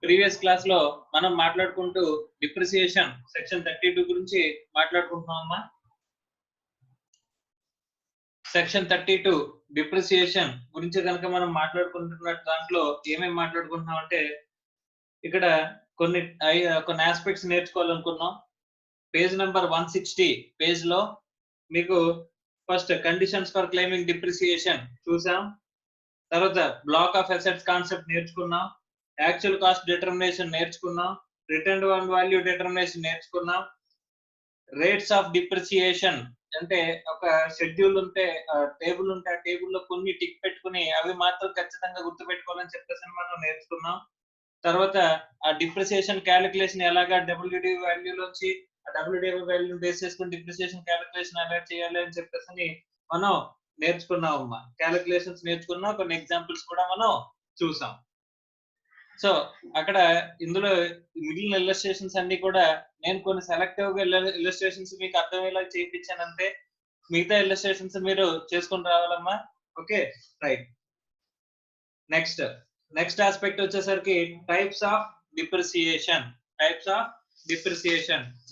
Previous class లో మనం మాట్లాడుకుంటూ డిప్రిసియేషన్ సెక్షన్ 32 గురించి మాట్లాడుకుంటున్నామమ్మా. సెక్షన్ 32 డిప్రిసియేషన్ గురించి కనుక మనం మాట్లాడుకుంటున్న దాంట్లో ఏమేమి మాట్లాడుకుంటున్నాం అంటే ఇక్కడ కొన్ని ఆస్పెక్ట్స్ నేర్చుకోవాలనుకున్నాం. పేజ్ నెంబర్ 160 పేజ్ లో మీకు first conditions for claiming depreciation చూసాం. తర్వాత బ్లాక్ ఆఫ్ అసెట్స్ కాన్సెప్ట్ నేర్చుకున్నాం. యాక్చువల్ కాస్ట్ డిటర్మినేషన్ నేర్చుకున్నాం. రిటర్న్ ఆన్ వాల్యూ డిటర్మినేషన్ నేర్చుకున్నాం. రేట్స్ ఆఫ్ డిప్రిసియేషన్ అంటే ఒక షెడ్యూల్ ఉంటే టేబుల్ ఉంటే ఆ టేబుల్ లో కొన్ని టిక్ పెట్టుకుని అవి మాత్రం ఖచ్చితంగా గుర్తు పెట్టుకోవాలని చెప్పేసి మనం నేర్చుకున్నాం. తర్వాత ఆ డిప్రిసియేషన్ క్యాలిక్యులేషన్ ఎలాగా డబ్ల్యూడి వాల్యూ లోంచి ఆ డబ్ల్యూడి వాల్యూ బేస్ చేసుకుని డిప్రిసియేషన్ క్యాలిక్యులేషన్ ఎలా చేయాలి అని చెప్పేసి మనం నేర్చుకున్నాం అమ్మా. క్యాలిక్యులేషన్స్ నేర్చుకున్నాం, కొన్ని ఎగ్జాంపుల్స్ కూడా మనం చూసాం. సో అక్కడ ఇందులో మిగిలిన ఇల్లస్ట్రేషన్స్ అన్ని కూడా నేను కొన్ని సెలెక్టివ్ గా ఇల్లస్ట్రేషన్స్ మీకు అర్థమయ్యేలా చేయించానంటే మిగతా ఇల్లస్ట్రేషన్స్ మీరు చేసుకుని రావాలమ్మా. Okay, right. నెక్స్ట్ ఆస్పెక్ట్ వచ్చేసరికి టైప్స్ ఆఫ్ డిప్రిసియేషన్.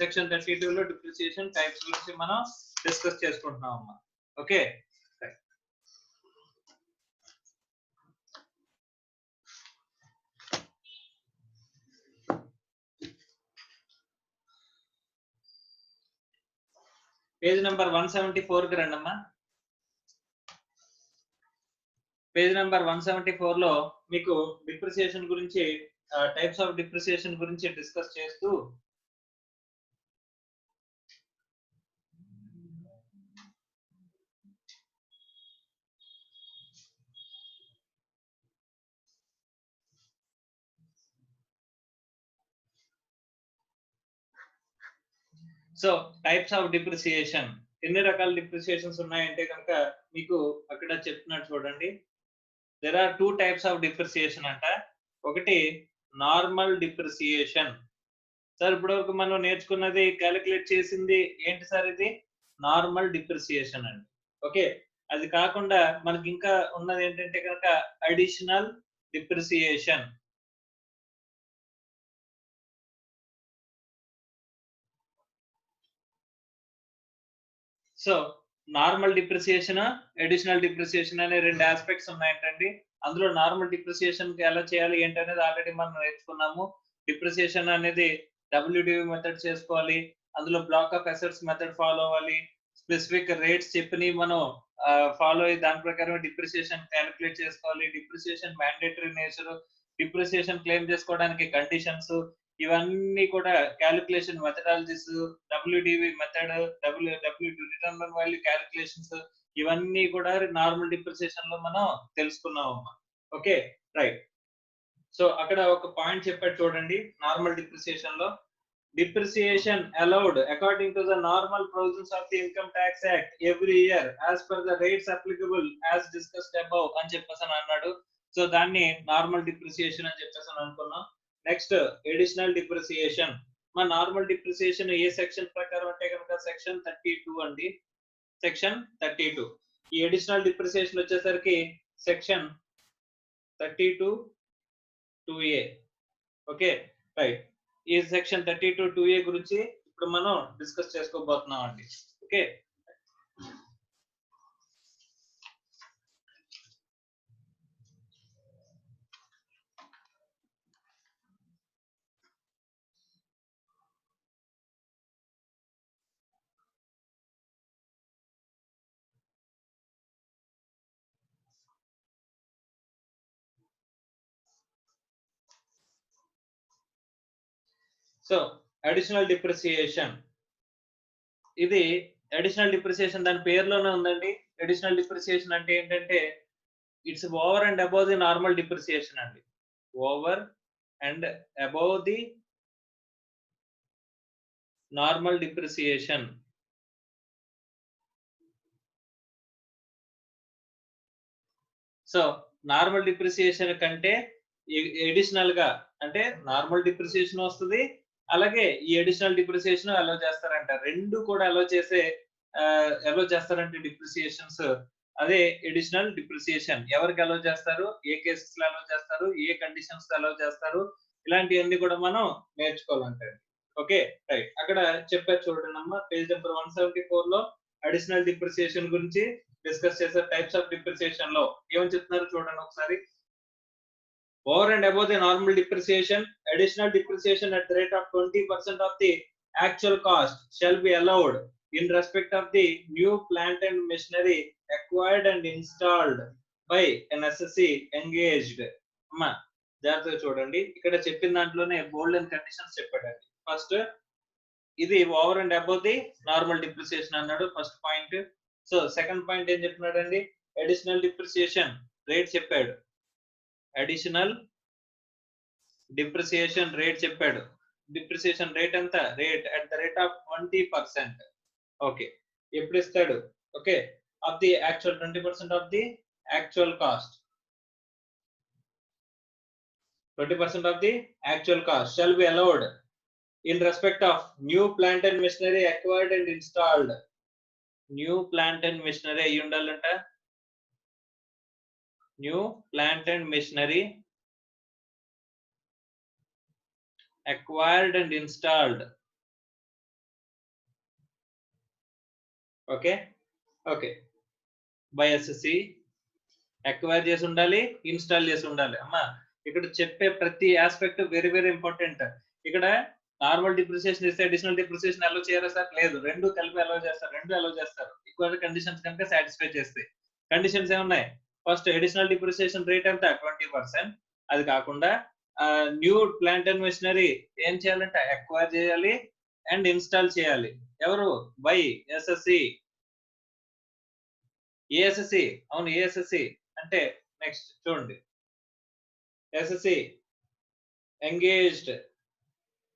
సెక్షన్ 32 లో డిప్రిసియేషన్ టైప్స్ గురించి మనం డిస్కస్ చేసుకుంటున్నాం అమ్మా. ఓకే, పేజ్ నెంబర్ 174 కి రండమ్మా. పేజ్ నెంబర్ 174 లో మీకు డిప్రిసియేషన్ గురించి టైప్స్ ఆఫ్ డిప్రిసియేషన్ గురించి డిస్కస్ చేస్తూ సో టైప్స్ ఆఫ్ డిప్రిసియేషన్ ఎన్ని రకాల డిప్రిసియేషన్స్ ఉన్నాయంటే కనుక మీకు అక్కడ చెప్తున్నాడు చూడండి. There are 2 types of depreciation అంట. ఒకటి నార్మల్ డిప్రిసియేషన్. సార్ ఇప్పుడు మనం నేర్చుకున్నది క్యాలిక్యులేట్ చేసింది ఏంటి సార్? ఇది నార్మల్ డిప్రిసియేషన్ అండి. ఓకే, అది కాకుండా మనకి ఇంకా ఉన్నది ఏంటంటే కనుక additional depreciation. So normal depreciation, additional depreciation అనే రెండు ఆస్పెక్ట్స్ ఉన్నాయంటండి. అందులో నార్మల్ డిప్రిసియేషన్ ఎలా చేయాలి ఏంటనేది ఆల్రెడీ మనం నేర్చుకున్నాము. డిప్రిసియేషన్ అనేది డబ్ల్యూడివి మెథడ్ చేసుకోవాలి, అందులో black of assets method follow అవ్వాలి, స్పెసిఫిక్ రేట్స్ చెప్పినవి మనం ఫాలో అయ్యి దాని ప్రకారం డిప్రిసియేషన్ క్యాలిక్యులేట్ చేసుకోవాలి. Depreciation mandatory nature, depreciation claim చేసుకోవడానికి కండిషన్స్, ఇవన్నీ కూడా calculation methodologies, WDV method, return on value calculations, ఇవన్నీ కూడా నార్మల్ డిప్రిసియేషన్ లో మనం తెలుసుకున్నాం. Okay, right. సో అక్కడ ఒక పాయింట్ చెప్పాడు చూడండి. నార్మల్ డిప్రిసియేషన్ లో depreciation allowed according to the normal provisions of the income tax act every year as per the rates applicable as discussed above అని చెప్పేసి అన్నాడు. సో దాన్ని నార్మల్ డిప్రిసియేషన్ అని చెప్పేసి అనుకున్నాం. Next additional depreciation. మా నార్మల్ డిప్రిసియేషన్ ఏ సెక్షన్ ప్రకారం అంటే కనుక సెక్షన్ 32 అండి. సెక్షన్ 32. ఈ అడిషనల్ డిప్రిసియేషన్ వచ్చేసరికి సెక్షన్ 32 2A. Okay, right. ఈ సెక్షన్ 32 2A గురించి ఇప్పుడు మనం డిస్కస్ చేసుకోబోతున్నాం అండి. Okay, so additional depreciation. ఇది అడిషనల్ డిప్రిసియేషన్ దాని పేరులోనే ఉందండి. అడిషనల్ డిప్రిసియేషన్ అంటే ఏంటంటే it's over and above the normal depreciation అండి. Over and above the normal depreciation. So normal depreciation కంటే ఎడిషనల్ గా అంటే నార్మల్ డిప్రిసియేషన్ వస్తుంది, అలాగే ఈ అడిషనల్ డిప్రిసియేషన్ అలో చేస్తారంట. రెండు కూడా అలో చేస్తారంటే డిప్రిసియేషన్స్. అదే అడిషనల్ డిప్రిసియేషన్ ఎవరికి అలో చేస్తారు, ఏ కేసెస్ లో అలో చేస్తారు, ఏ కండిషన్స్ లో అలో చేస్తారు, ఇలాంటివన్నీ కూడా మనం నేర్చుకోవాలంటే. Okay, right. అక్కడ చెప్పారు చూడండి అమ్మా, పేజ్ నెంబర్ 174 లో అడిషనల్ డిప్రిసియేషన్ గురించి డిస్కస్ చేసే టైప్స్ ఆఫ్ డిప్రిసియేషన్ లో ఏమని చెప్తున్నారు చూడండి ఒకసారి. Over and above the normal depreciation, additional depreciation at the rate of 20% of the actual cost shall be allowed in respect of the new plant and machinery acquired and installed by an SSC engaged. అమ్మా జాగ్రత్తగా చూడండి, ఇక్కడ చెప్పిన దాంట్లోనే bold and conditions చెప్పాడండి. First ఇది over and above the normal depreciation అన్నాడు first point. So second point ఏం చెప్పినాడండి, అడిషనల్ డిప్రిసియేషన్ రేట్ చెప్పాడు. అడిషనల్ డిప్రిసియేషన్ రేట్ చెప్పాడు. డిప్రిసియేషన్ రేట్ ఎంత, rate at the rate of 20%. Okay, ఎప్పుడు ఇస్తాడు, okay, of the actual 20% of the actual cost. 20% of the actual cost shall be allowed in respect of new plant and machinery acquired and installed. New plant and machinery అయ్యి ఉండాలంట. New plant and machinery acquired and installed. Okay, okay, by SSC acquire చేసి ఉండాలి, install చేసి ఉండాలి. అమ్మా ఇక్కడ చెప్పే ప్రతి ఆస్పెక్ట్ వెరీ వెరీ ఇంపార్టెంట్. ఇక్కడ నార్మల్ డిప్రిసియేషన్ ఇస్తే అడిషనల్ డిప్రిసియేషన్ అలో చేయరా సార్, లేదు, రెండు కలిపి అలో చేస్తారు, రెండు అలో చేస్తారు ఈక్వల్ కండిషన్స్ కనుక సాటిస్ఫై చేస్తే. కండిషన్స్ ఏమున్నాయి, ఫస్ట్ అడిషనల్ డిప్రిసియేషన్ రేట్ ఎంత 20%, అది కాకుండా న్యూ ప్లాంట్ అండ్ మెషినరీ ఏం చేయాలంటే అక్వైర్ చేయాలి అండ్ ఇన్స్టాల్ చేయాలి. ఎవరు, బై ఎస్ఎస్సి. ఏఎస్ఎస్సి, అవును ఏఎస్ఎస్సి అంటే నెక్స్ట్ చూడండి, SSC engaged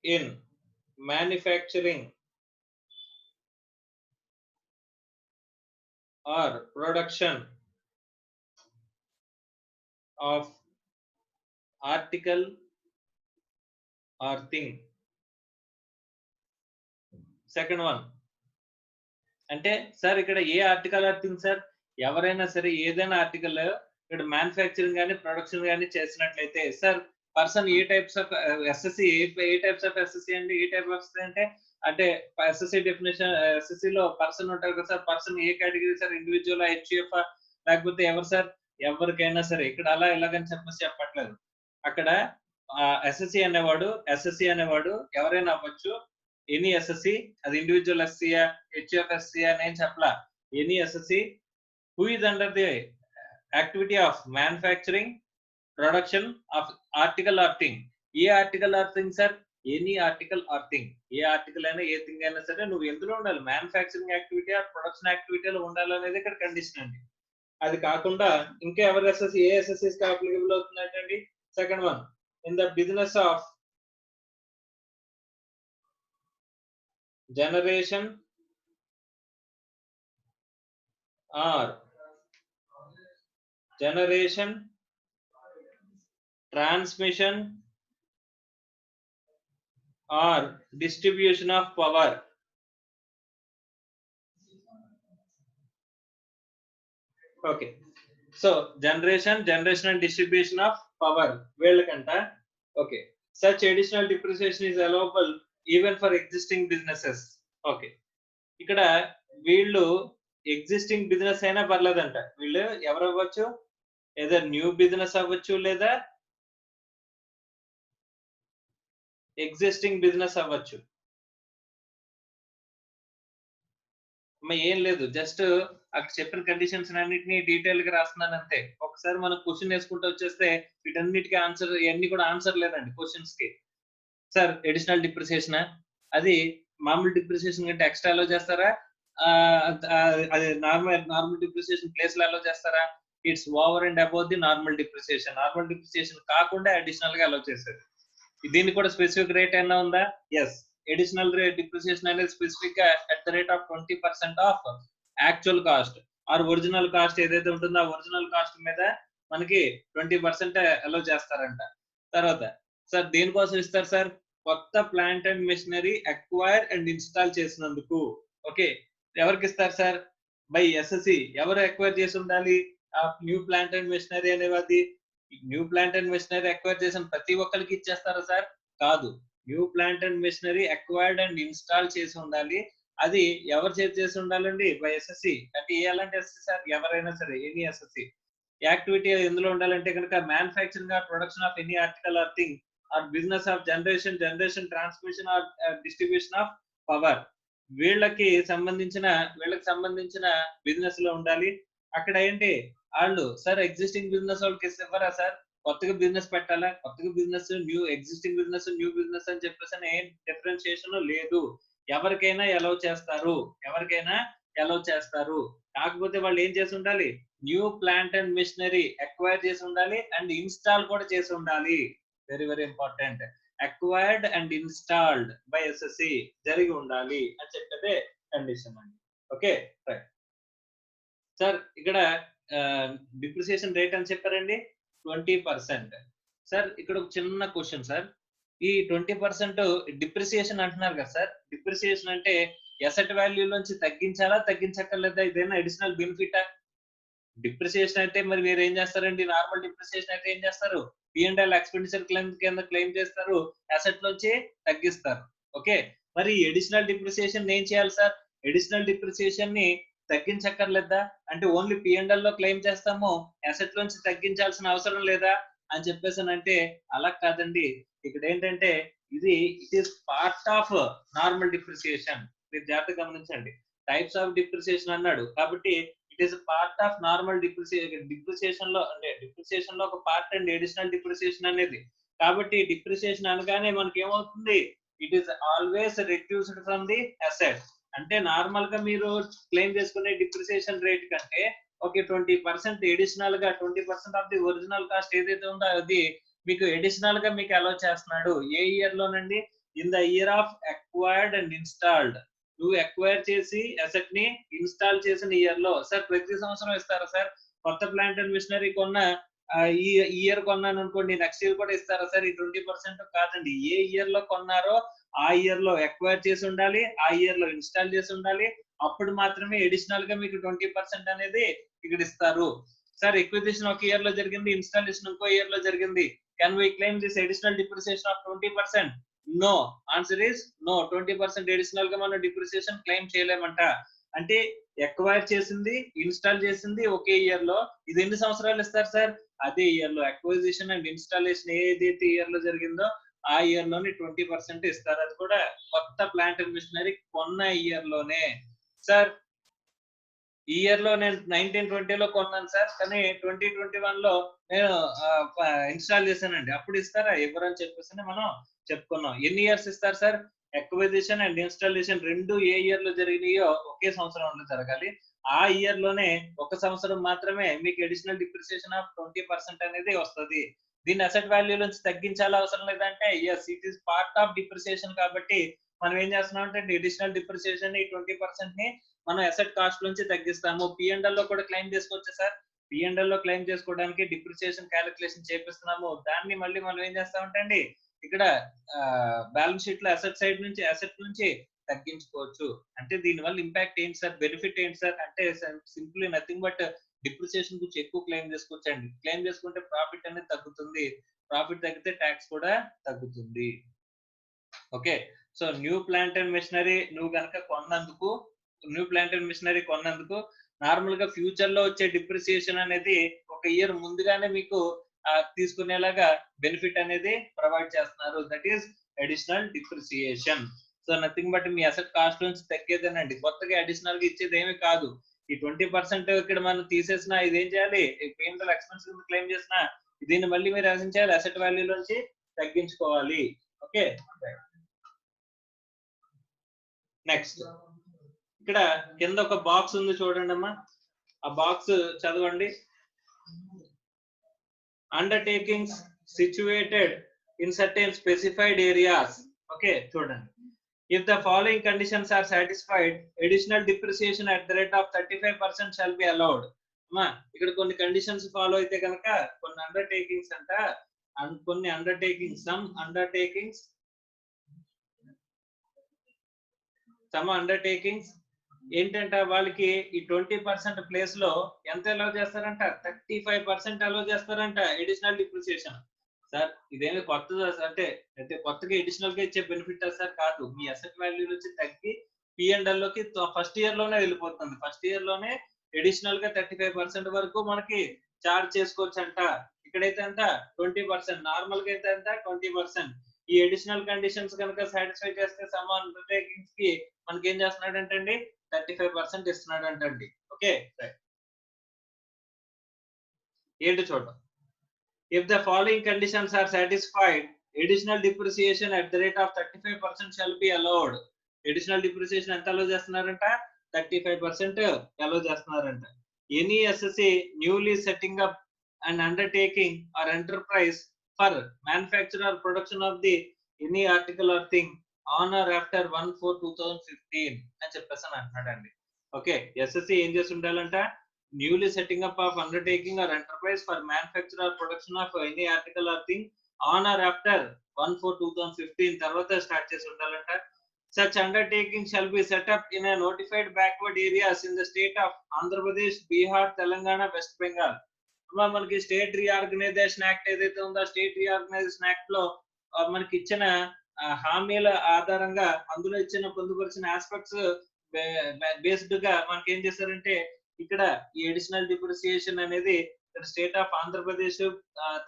in manufacturing or production of article or thing. Second one అంటే సార్ ఇక్కడ ఏ ఆర్టికల్ ఆర్ థింగ్ సార్, ఎవరైనా సరే ఏదైనా ఆర్టికల్ ఇక్కడ మ్యానుఫ్యాక్చరింగ్ కానీ ప్రొడక్షన్ కానీ చేసినట్లయితే sir person A types of SSC, A types of SSC అండి, ఏ టైప్ ఆఫ్ అంటే ఎస్ఎస్సి డెఫినేషన్, ఎస్ఎస్సి లో పర్సన్ ఉంటారు కదా సార్, పర్సన్ ఏ కేటగిరీ సార్, ఇండివిజువల్, హెచ్యుఎఫ్ లేకపోతే ఎవరు సార్, ఎవరికైనా సరే. ఇక్కడ అలా ఇలాగని చెప్పట్లేదు. అక్కడ ఎస్ఎస్సి అనేవాడు ఎవరైనా అవ్వచ్చు, ఎనీ ఎస్ఎస్సి, అది ఇండివిజువల్ ఎస్సీయా, హెచ్యుఎఫ్ ఎస్సీయా అని ఏం చెప్పలా, any SSC who is under the activity of manufacturing, production of article or thing. A article or thing sir, any article or thing, A article అయినా ఏ థింగ్ అయినా సరే నువ్వు ఎందులో ఉండాలి, మ్యానుఫ్యాక్చరింగ్ యాక్టివిటీ ఆర్ ప్రొడక్షన్ యాక్టివిటీలో ఉండాలనేది ఇక్కడ condition అండి. అది కాకుండా ఇంకా ఎవరు ఎస్ఎస్సి, ఏ ఎస్ఎస్సిస్ కి అప్లికబుల్ అవుతుందంటే second one, in the business of generation or generation, transmission or distribution of power. Okay, so generation and distribution of power veelakanta. Okay, such additional depreciation is allowable even for existing businesses. Okay, ikkada veellu existing business అయినా పర్లేదంట, వీళ్ళు ఎవరు అవ్వచ్చు, ఏదో new business అవ్వచ్చు లేదా existing business అవ్వచ్చు. ఏం లేదు, జస్ట్ అక్కడ చెప్పిన కండిషన్స్ అన్నిటిని డీటెయిల్ గా రాస్తున్నాను అంతే. ఒకసారి మనం క్వశ్చన్ వేసుకుంటూ వచ్చేస్తే వీటన్నిటికీ ఆన్సర్, ఇవన్నీ కూడా ఆన్సర్ లేదండి క్వశ్చన్స్ కి. సార్ అడిషనల్ డిప్రిసియేషన్ అది మామూలు డిప్రిసియేషన్ కంటే ఎక్స్ట్రా అలో చేస్తారా, అది నార్మల్ డిప్రిసియేషన్ ప్లేస్ లో అలో చేస్తారా, it's over and above the normal depreciation. Normal depreciation కాకుండా అడిషనల్ గా అలో చేసేది. దీనికి కూడా స్పెసిఫిక్ రేట్ ఏమైనా ఉందా, ఎస్, అడిషనల్ రేట్ డిప్రిసియేషన్ అనేది స్పెసిఫిక్ గా at the rate of 20% of actual cost or original cost ఏదైతే ఉంటుందో ఆ ఒరిజినల్ కాస్ట్ మీద మనకి 20% అలో చేస్తారంట. తర్వాత సార్ దేనికోసం ఇస్తారు సార్, కొత్త plant and machinery acquire and install చేసినందుకు. ఓకే, ఎవరికి ఇస్తారు సార్, బై ఎస్ఎస్సి. ఎవరు అక్వైర్ చేసి ఉండాలి, ఆ న్యూ ప్లాంట్ అండ్ మెషినరీ అనేది new plant and machinery acquire చేసిన ప్రతి ఒక్కరికి ఇచ్చేస్తారా సార్? కాదు. New plant and machinery acquired and install చేసి ఉండాలి. అది ఎవరు చేసి ఉండాలండి? By SSC. అంటే ఎలాంటి ఎస్ఎస్సి సార్? ఎవరైనా సరే ఎనీ ఎస్ఎస్సి. యాక్టివిటీ ఎందులో ఉండాలంటే కనుక manufacturing or production of any article or thing or business of generation transmission or distribution of power. వీళ్ళకి సంబంధించిన బిజినెస్ లో ఉండాలి. అక్కడ ఏంటి వాళ్ళు సార్ ఎగ్జిస్టింగ్ బిజినెస్ వాళ్ళకి ఇవ్వరా సార్? కొత్తగా బిజినెస్ పెట్టాలా? కొత్తగా business new existing business new business అని చెప్పేసి ఏం డిఫరెన్షియేషన్ లేదు. ఎవరికైనా అలౌ చేస్తారు. కాకపోతే వాళ్ళు ఏం చేసి ఉండాలి? New plant and machinery acquire చేసి ఉండాలి అండ్ ఇన్స్టాల్ కూడా చేసి ఉండాలి. Very very important. Acquired and installed by assessee జరిగి ఉండాలి అని చెప్పేదే కండిషన్ అండి. Okay right sir. ఇక్కడ డిప్రిసియేషన్ రేట్ అని చెప్పారండి 20%. సార్ ఇక్కడ ఒక చిన్న క్వశ్చన్ సార్. ఈ 20% డిప్రిసియేషన్ అంటున్నారు కదా సార్. డిప్రిసియేషన్ అంటే ఎసెట్ వాల్యూ నుంచి తగ్గించాలా తగ్గించక్కర్లేదా? ఇదేనా అడిషనల్ బెనిఫిటా? డిప్రిసియేషన్ అయితే మరి మీరు ఏం చేస్తారండి? నార్మల్ డిప్రిసియేషన్ అయితే ఏం చేస్తారు? P&L ఎక్స్పెండిచర్ క్లెయిమ్ కింద క్లెయిమ్ చేస్తారు, అసెట్ నుంచి తగ్గిస్తారు. ఓకే, మరి అడిషనల్ డిప్రిసియేషన్ ఏం చేయాలి సార్? అడిషనల్ డిప్రిసియేషన్ ని తగ్గించక్కర్లేదా? అంటే ఓన్లీ P&L లో క్లెయిమ్ చేస్తాము, అసెట్ నుంచి తగ్గించాల్సిన అవసరం లేదా అని చెప్పేసానంటే అలా కాదండి. ఇక్కడ ఏంటంటే ఇది it is part of normal depreciation. మీరు జాగ్రత్తగా గమనించండి. టైప్స్ ఆఫ్ డిప్రిసియేషన్ అన్నాడు కాబట్టి it is part of normal depreciation లో, అంటే డిప్రిసియేషన్ లో ఒక పార్ట్ అండ్ అడిషనల్ డిప్రిసియేషన్ అనేది. కాబట్టి డిప్రిసియేషన్ అనగానే మనకి ఏమవుతుంది? It is always reduced from the asset. అంటే నార్మల్ గా మీరు క్లెయిమ్ చేసుకునే డిప్రిసియేషన్ రేట్ కంటే ఓకే 20% అడిషనల్ గా 20% ఆఫ్ ది ఒరిజినల్ కాస్ట్ ఏదైతే ఉందో అది మీకు అడిషనల్ గా మీకు అలౌ చేస్తున్నాడు. ఏ ఇయర్ లోనండి? In the year of acquired and installed. నువ్వు అక్వైర్ చేసి అసెట్ ని ఇన్స్టాల్ చేసిన ఇయర్ లో. సార్ ప్రతి సంవత్సరం ఇస్తారా సార్? కొత్త ప్లాంట్ అండ్ మిషనరీ కొన్నా ఈ ఇయర్ కొన్నాను అనుకోండి, నెక్స్ట్ ఇయర్ కూడా ఇస్తారా సార్? ఈ 20% కాదండి. ఏ ఇయర్ లో కొన్నారో ఆ ఇయర్ లో అక్వైర్ చేసి ఉండాలి, ఆ ఇయర్ లో ఇన్స్టాల్ చేసి ఉండాలి. అప్పుడు మాత్రమే అడిషనల్ గా మీకు 20% అనేది ఇక్కడ ఇస్తారు. సార్ ఎక్విజిషన్ ఒక ఇయర్ లో జరిగింది, ఇన్స్టాలేషన్ ఇంకో ఇయర్ లో జరిగింది. Can we claim this additional depreciation of 20%? No. Answer is no. 20% additional గా మనం డిప్రిసియేషన్ క్లెయిమ్ చేయలేమంట. అంటే ఎక్వైర్ చేసింది, ఇన్స్టాల్ చేసింది ఒకే ఇయర్ లో, ఇది ఎన్ని సంవత్సరాలు ఇస్తారు సార్? అదే ఇయర్ లో అక్విజిషన్ అండ్ ఇన్స్టాలేషన్ ఏదైతే ఇయర్ లో జరిగిందో ఆ ఇయర్ లోనే 20% ఇస్తారు. అది కూడా కొత్త ప్లాంట్ అండ్ మిషనరీ కొన్న ఇయర్ లోనే. సార్ ఈ ఇయర్ లో నేను 1920 లో కొన్నాను సార్, కానీ 2021 లో నేను ఇన్స్టాల్ చేశానండి. అప్పుడు ఇస్తారా? ఇవ్వరని చెప్పేసి మనం చెప్పుకున్నాం. ఎన్ని ఇయర్స్ ఇస్తారు సార్? అక్విజిషన్ అండ్ ఇన్స్టాలేషన్ రెండు ఏ ఇయర్ లో జరిగినాయో ఒకే సంవత్సరంలో జరగాలి. ఆ ఇయర్ లోనే ఒక సంవత్సరం మాత్రమే మీకు అడిషనల్ డిప్రిసియేషన్ ఆఫ్ 20% అనేది వస్తుంది. దీన్ని అసెట్ వాల్యూ నుంచి తగ్గించాలా అవసరం లేదంటే yes, it is part of depreciation. కాబట్టి మనం ఏం చేస్తున్నాం అంటే అడిషనల్ డిప్రిసియేషన్ ని 20% ని మనం అసెట్ కాస్ట్ నుంచి తగ్గిస్తాము. P&L లో కూడా క్లెయిమ్ చేసుకోవచ్చు సార్. P&L లో క్లెయిమ్ చేసుకోవడానికి డిప్రిసియేషన్ క్యాలిక్యులేషన్ చేపిస్తున్నాము. దాన్ని మళ్ళీ మనం ఏం చేస్తామంటే అండి ఇక్కడ బ్యాలెన్స్ షీట్ లో అసెట్ నుంచి తగ్గించుకోవచ్చు. అంటే దీని వల్ల ఇంపాక్ట్ ఏంటి సార్? బెనిఫిట్ ఏంటి సార్? అంటే సింప్లీ నథింగ్ బట్ డిప్రిసియేషన్ గురించి ఎక్కువ క్లెయిమ్ చేసుకోవచ్చు అండి. క్లెయిమ్ చేసుకుంటే ప్రాఫిట్ అనేది తగ్గుతుంది. ప్రాఫిట్ తగ్గితే ట్యాక్స్ కూడా తగ్గుతుంది. Okay, so new plant and machinery నువ్వు కనుక కొన్నందుకు నార్మల్ గా ఫ్యూచర్ లో వచ్చే డిప్రిసియేషన్ అనేది ఒక ఇయర్ ముందుగానే మీకు తీసుకునేలాగా బెనిఫిట్ అనేది ప్రొవైడ్ చేస్తున్నారు. That is additional depreciation. So nothing but me asset cost నుంచి తగ్గేదేనండి. కొత్తగా అడిషనల్ గా ఇచ్చేది ఏమీ కాదు. ఈ 20% ఇక్కడ మనం తీసేసిన ఇదేం చేయాలి? P&L ఎక్స్పెన్స్ క్లెయిమ్ చేసిన దీన్ని మళ్ళీ మీరు రచించాలి, అసెట్ వాల్యూ నుంచి తగ్గించుకోవాలి. ఓకే, నెక్స్ట్ ఇక్కడ కింద ఒక బాక్స్ ఉంది చూడండి అమ్మా. ఆ బాక్స్ చదవండి. Undertakings situated in certain specified areas. Okay చూడండి. If the following conditions are satisfied, additional depreciation at the rate of 35% shall be allowed. అమ్మా ఇక్కడ కొన్ని కండిషన్స్ ఫాలో అయితే కనుక కొన్ని అండర్టేకింగ్స్ అంట, కొన్ని అండర్టేకింగ్స్ some undertakings ఏంటంటే వాళ్ళకి ఈ 20% ప్లేస్ లో ఎంత అలౌ చేస్తారంట, 35% అలౌ చేస్తారంట అడిషనల్ డిప్రిసియేషన్. సార్ ఇదేమి కొత్తదా సార్? అంటే కొత్తగా అడిషనల్ గా ఇచ్చే బెనిఫిట్ సార్? కాదు. మీ అసెట్ వాల్యూ నుంచి తగ్గి P&L లోకి ఫస్ట్ ఇయర్ లోనే వెళ్ళిపోతుంది. ఫస్ట్ ఇయర్ లోనే అడిషనల్ గా 35% వరకు మనకి చార్జ్ చేసుకోవచ్చు అంట. ఇక్కడైతే ఎంత 20%, నార్మల్ గా అయితే ఎంత 20%. ఈ అడిషనల్ కండిషన్స్ కనుక సాటిస్ఫై చేస్తే సమ్ అండర్టేకింగ్స్ కి మనకి ఏం చేస్తున్నాడంటే అండి 35% ఇస్తున్నాడంటండి. Okay right. ఏంటి చూద్దాం. If the following conditions are satisfied, additional depreciation at the rate of 35% shall be allowed. Additional depreciation ఎంత అలౌ చేస్తున్నారంట, 35% అలౌ చేస్తున్నారంట. Any assessee newly setting up an undertaking or enterprise for manufacture or production of the any article or thing on or after 1/4/2015 అని చెప్పేసి అంటున్నాడండి. Okay, SSC ఏం చేసి ఉండాలంట, newly setting up of undertaking or enterprise for manufacture or production of any article or thing on or after 1/4/2015 తర్వాత start చేసి ఉండాలంట. Such undertaking shall be set up in a notified backward areas in the state of Andhra Pradesh, Bihar, Telangana, West Bengal. మనకి state reorganisation act ఏదైతే ఉందో state reorganisation act లో మనకి ఇచ్చిన హామీల ఆధారంగా అందులో ఇచ్చిన పొందుపరిచిన ఆస్పెక్ట్స్ బేస్డ్ గా మనకి ఏం చేశారంటే ఇక్కడ ఈ అడిషనల్ డిప్రిసియేషన్ అనేది ఇక్కడ స్టేట్ ఆఫ్ ఆంధ్రప్రదేశ్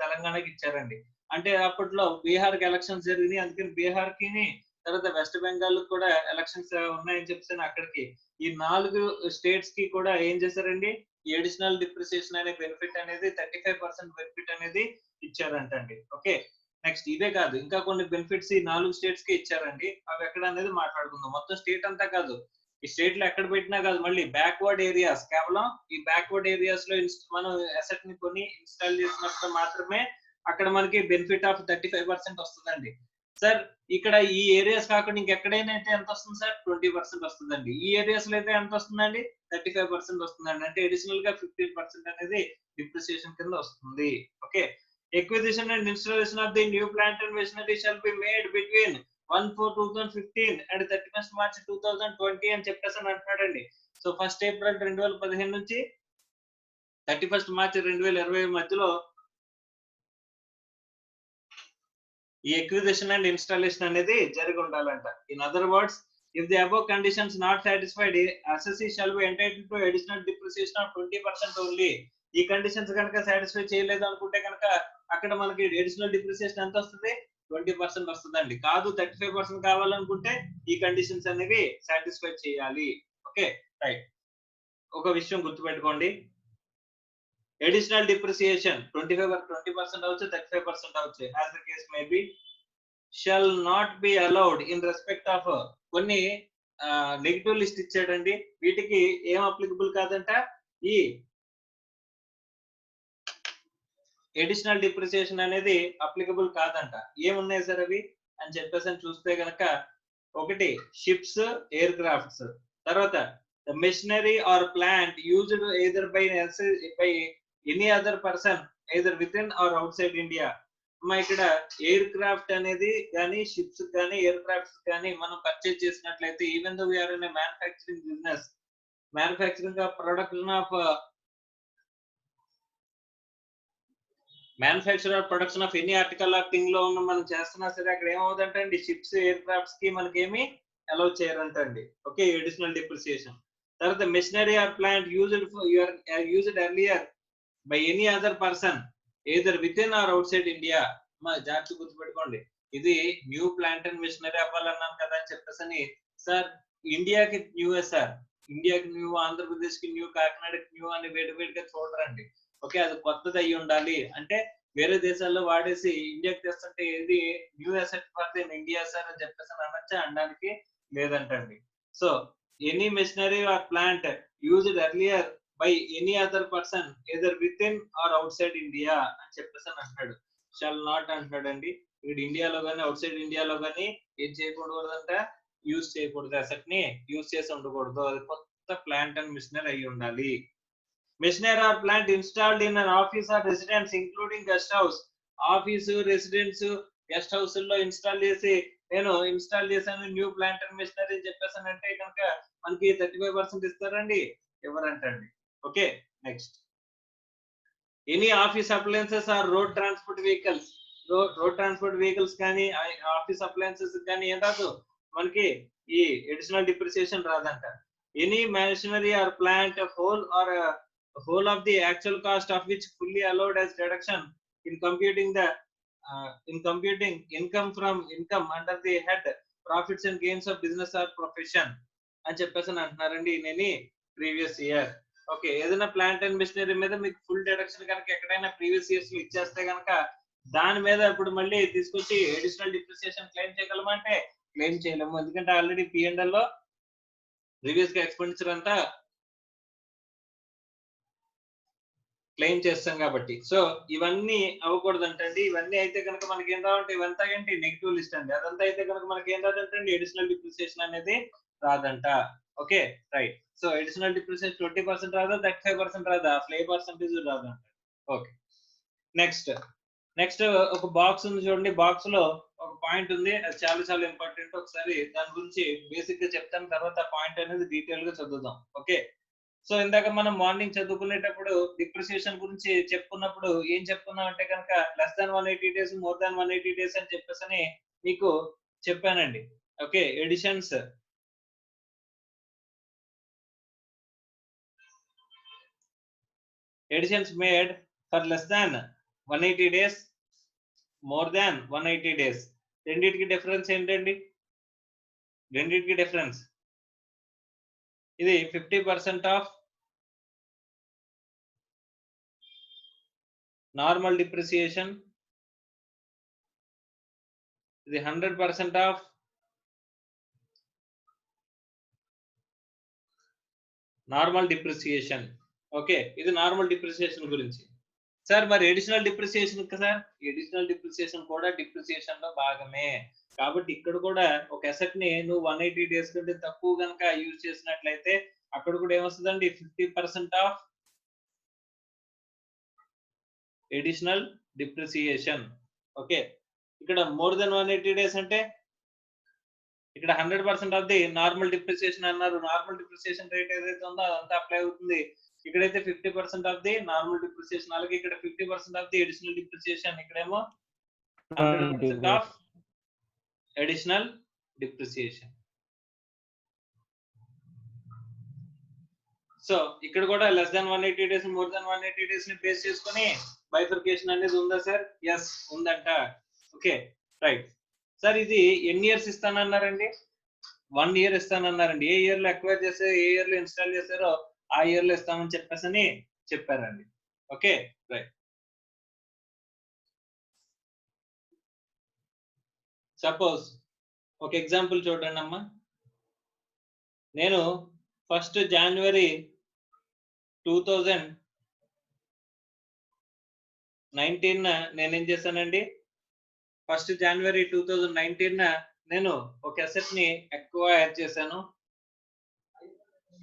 తెలంగాణకి ఇచ్చారండి. అంటే అప్పట్లో బీహార్ కి ఎలక్షన్స్ జరిగినాయి, అందుకని బీహార్ కి తర్వాత వెస్ట్ బెంగాల్ కూడా ఎలక్షన్స్ ఉన్నాయని చెప్పేసి అక్కడికి ఈ 4 స్టేట్స్ కి కూడా ఏం చేశారండి, ఈ అడిషనల్ డిప్రిసియేషన్ అనే బెనిఫిట్ అనేది 35% బెనిఫిట్ అనేది ఇచ్చారంటండి. ఓకే నెక్స్ట్ ఇదే కాదు ఇంకా కొన్ని బెనిఫిట్స్ ఈ 4 స్టేట్స్ కి ఇచ్చారండి. అవి ఎక్కడ అనేది మాట్లాడుకుందాం. మొత్తం స్టేట్ అంతా కాదు, ఈ స్టేట్ లో ఎక్కడ పెట్టినా కాదు, మళ్ళీ బ్యాక్వర్డ్ ఏరియాస్, కేవలం ఈ బ్యాక్వర్డ్ ఏరియాస్ లో మనం అసెట్ ని కొని ఇన్స్టాల్ చేసినప్పుడు మాత్రమే అక్కడ మనకి బెనిఫిట్ ఆఫ్ 35% వస్తుందండి. సార్ ఇక్కడ ఈ ఏరియాస్ కాకుండా ఇంకెక్కడైనా అయితే ఎంత వస్తుంది సార్, 20% వస్తుందండి. ఈ ఏరియాస్ లో అయితే ఎంత వస్తుందండి, 35% వస్తుందండి. అంటే అడిషనల్ గా 15% అనేది డిప్రిసియేషన్ కింద వస్తుంది. Okay, acquisition and installation of the new plant and machinery shall be made between 1/4/2015 and 31st March 2020 అని చెప్పేసి అంటున్నాడండి. సో 1st April 2015 నుంచి 31st March 2020 మధ్యలో ఈ acquisition and installation అనేది జరిగి ఉండాలంట. In other words, if the above conditions not satisfied, assessee shall be entitled to additional depreciation of 20% only. ఈ కండిషన్స్ కనుక సాటిస్ఫై చేయలేదు అనుకుంటే కనుక అక్కడ మనకి అడిషనల్ డిప్రిసియేషన్ ఎంత వస్తుంది, 20% వస్తుందండి. కాదు 35% కావాలనుకుంటే ఈ కండిషన్స్ అనేవి సాటిస్ఫై చేయాలి. Okay right. ఒక విషయం గుర్తుపెట్టుకోండి, అడిషనల్ డిప్రిసియేషన్ 20% అవచ్చు 35% అవచ్చు, as the case may B, shall not be allowed in respect of కొన్ని నెగిటివ్ లిస్ట్ ఇచ్చాడండి. వీటికి ఏం అప్లికబుల్ కాదంట, ఈ అడిషనల్ డిప్రిసియేషన్ అనేది అప్లికబుల్ కాదంట. ఏమున్నాయి సార్ అవి అని చెప్పేసి చూస్తే గనక, ఒకటి షిప్స్, ఎయిర్ క్రాఫ్ట్స్, తర్వాత machinery or plant used either by any other person either within or outside India. ఇక్కడ ఎయిర్ క్రాఫ్ట్ అనేది కానీ షిప్స్ కానీ ఎయిర్ క్రాఫ్ట్స్ కానీ మనం పర్చేజ్ చేసినట్లయితే, even though we're in manufacturing business, manufacturing of production of manufacture or production of any article or thing లో ఉన్న మనం చేస్తున్నా సరే అక్కడ ఏమవుతుందంటే అండి, షిప్స్ ఎయిర్ క్రాఫ్ట్స్ కి మనకి ఏమి అలౌ చేయరంటండి. Okay, additional depreciation. తర్వాత machinery or plant used earlier by any other person either within or outside India. జాగ్రత్త గుర్తుపెట్టుకోండి, ఇది న్యూ ప్లాంట్ అండ్ మెషినరీ అవ్వాలన్నాను కదా అని చెప్పేసి, సార్ ఇండియాకి న్యూఏ సార్, ఇండియాకి న్యూ, ఆంధ్రప్రదేశ్ కి న్యూ, కాకినాడకి న్యూ అని వేడిగా చూడరండి. ఓకే, అది కొత్తది అయ్యి ఉండాలి. అంటే వేరే దేశాల్లో వాడేసి ఇండియాకి తెస్తుంటే ఏది new asset for in India sir అని చెప్పేసి అనొచ్చా, అనడానికి లేదంటండి. So any machinery or plant used earlier by any other person either within or outside India అని చెప్పేసి అంటున్నాడు. షల్ నాట్ అంటున్నాడండి. ఇక్కడ ఇండియాలో కానీ అవుట్ సైడ్ ఇండియాలో కానీ ఏం చేయకూడదంట, యూజ్ చేయకూడదు, అసెట్ ని యూజ్ చేసి ఉండకూడదు. అది కొత్త ప్లాంట్ అండ్ మిషనరీ అయి ఉండాలి. Machinery or plant installed in an office or residence including guest house, office, residence, guest house లో ఇన్స్టాల్ చేసి నేను ఇన్స్టాల్ చేశాను న్యూ ప్లాంట్ అండ్ మెషినరీ అని చెప్పేసానంటే కనుక మనకి 35% ఇస్తారండి, ఎవరంటండి. Okay, next any office appliances or road transport vehicles. Road transport vehicles కానీ ఆఫీస్ అప్లయన్సెస్ కానీ ఏం రాదు మనకి, ఈ అడిషనల్ డిప్రిసియేషన్ రాదంట. Any machinery or plant whole of the actual cost of which fully allowed as deduction in computing income from income under the head profits and gains of business or profession అని చెప్పేసి అంటున్నారండి నేను previous year. Okay, ఏదైనా plant and machinery మీద మీకు full deduction కనుక ఎక్కడైనా previous years లో ఇచ్చేస్తే కనుక దాని మీద ఇప్పుడు మళ్ళీ తీసుకొచ్చి అడిషనల్ డిప్రిసియేషన్ క్లెయిమ్ చేయగలమంటే క్లెయిమ్ చేయలేము, ఎందుకంటే ఆల్రెడీ P&L లో ప్రీవియస్ గా ఎక్స్పెండిచర్ అంతా క్లెయిమ్ చేస్తాం కాబట్టి. సో ఇవన్నీ అవ్వకూడదంటండి. ఇవన్నీ అయితే కనుక మనకి ఏం రావంటే ఇవంతా ఏంటి నెగిటివ్ లిస్ట్ అండి. అదంతా అయితే కనుక మనకి ఏం రాదంటండి, అడిషనల్ డిప్రిసియేషన్ అనేది రాదంట. Okay, right. So additional depreciation 20% రాదా, 35% రాదా, అసలు ఏ పర్సెంటేజ్ రాదంట. ఓకే, నెక్స్ట్ ఒక బాక్స్ ఉంది చూడండి. బాక్స్ లో ఒక పాయింట్ ఉంది, అది చాలా చాలా ఇంపార్టెంట్. ఒకసారి దాని గురించి బేసిక్ గా చెప్తాను, తర్వాత పాయింట్ అనేది డీటెయిల్ గా చదువుదాం. ఓకే, సో ఇందాక మనం మార్నింగ్ చదువుకునేటప్పుడు డిప్రిసియేషన్ గురించి చెప్పుకున్నప్పుడు ఏం చెప్పుకున్నాం అంటే కనుక less than 180 days, more than 180 days అని చెప్పేసి మీకు చెప్పానండి. Okay, additions made for less than 180 days, more than 180 days. రెండింటికి డిఫరెన్స్ ఏంటండి? రెండింటికి డిఫరెన్స్ ఇది 50% ఆఫ్ నార్మల్ డిప్రిసియేషన్, ఇది 100% ఆఫ్ నార్మల్ డిప్రిసియేషన్. ఓకే, ఇది నార్మల్ డిప్రిసియేషన్ గురించి. సార్ మరి additional depreciation sir, additional depreciation కూడా డిప్రిసియేషన్ లో భాగమే. కాబట్టి ఇక్కడ కూడా ఒక అసెట్ ని నువ్వు 180 డేస్ కంటే తక్కువ కనుక యూజ్ చేసినట్లయితే అక్కడ కూడా ఏమొస్తుందండి, 50% ఆఫ్ అడిషనల్ డిప్రిసియేషన్. ఓకే, ఇక్కడ మోర్ దెన్ 180 డేస్ అంటే ఇక్కడ 100% ఆఫ్ ది నార్మల్ డిప్రిసియేషన్ అన్నారు. నార్మల్ డిప్రిసియేషన్ రేట్ ఏదైతే ఉందో అదంతా అప్లై అవుతుంది. ఇక్కడైతే 50% ఆఫ్ ది నార్మల్ డిప్రిసియేషన్, అలాగే ఇక్కడ 50% ఆఫ్ ది అడిషనల్ డిప్రిసియేషన్, ఇక్కడేమో 100% ఆఫ్ అడిషనల్ డిప్రిసియేషన్. సో ఇక్కడ కూడా less than 180 days, more than 180 days ని బేస్ చేసుకొని బైఫర్కేషన్ అనేది ఉందా సార్? ఎస్, ఉందంట. Okay, right. సార్ ఇది ఎన్ని ఇయర్స్ ఇస్తానన్నారండి? 1 ఇయర్ ఇస్తానన్నారండి. ఏ ఇయర్ లో అక్వైర్ చేస్తే, ఏ ఇయర్ లో ఇన్స్టాల్ చేస్తారో ఆ ఇయర్ లో ఇస్తామని చెప్పేసి చెప్పారండి. Okay, right. సపోజ్ ఒక ఎగ్జాంపుల్ చూడండి అమ్మా. నేను 1st January 2019 నేనేం చేశానండి, 1st January 2019 నేను ఒక అసెట్ ని అక్వైర్ చేశాను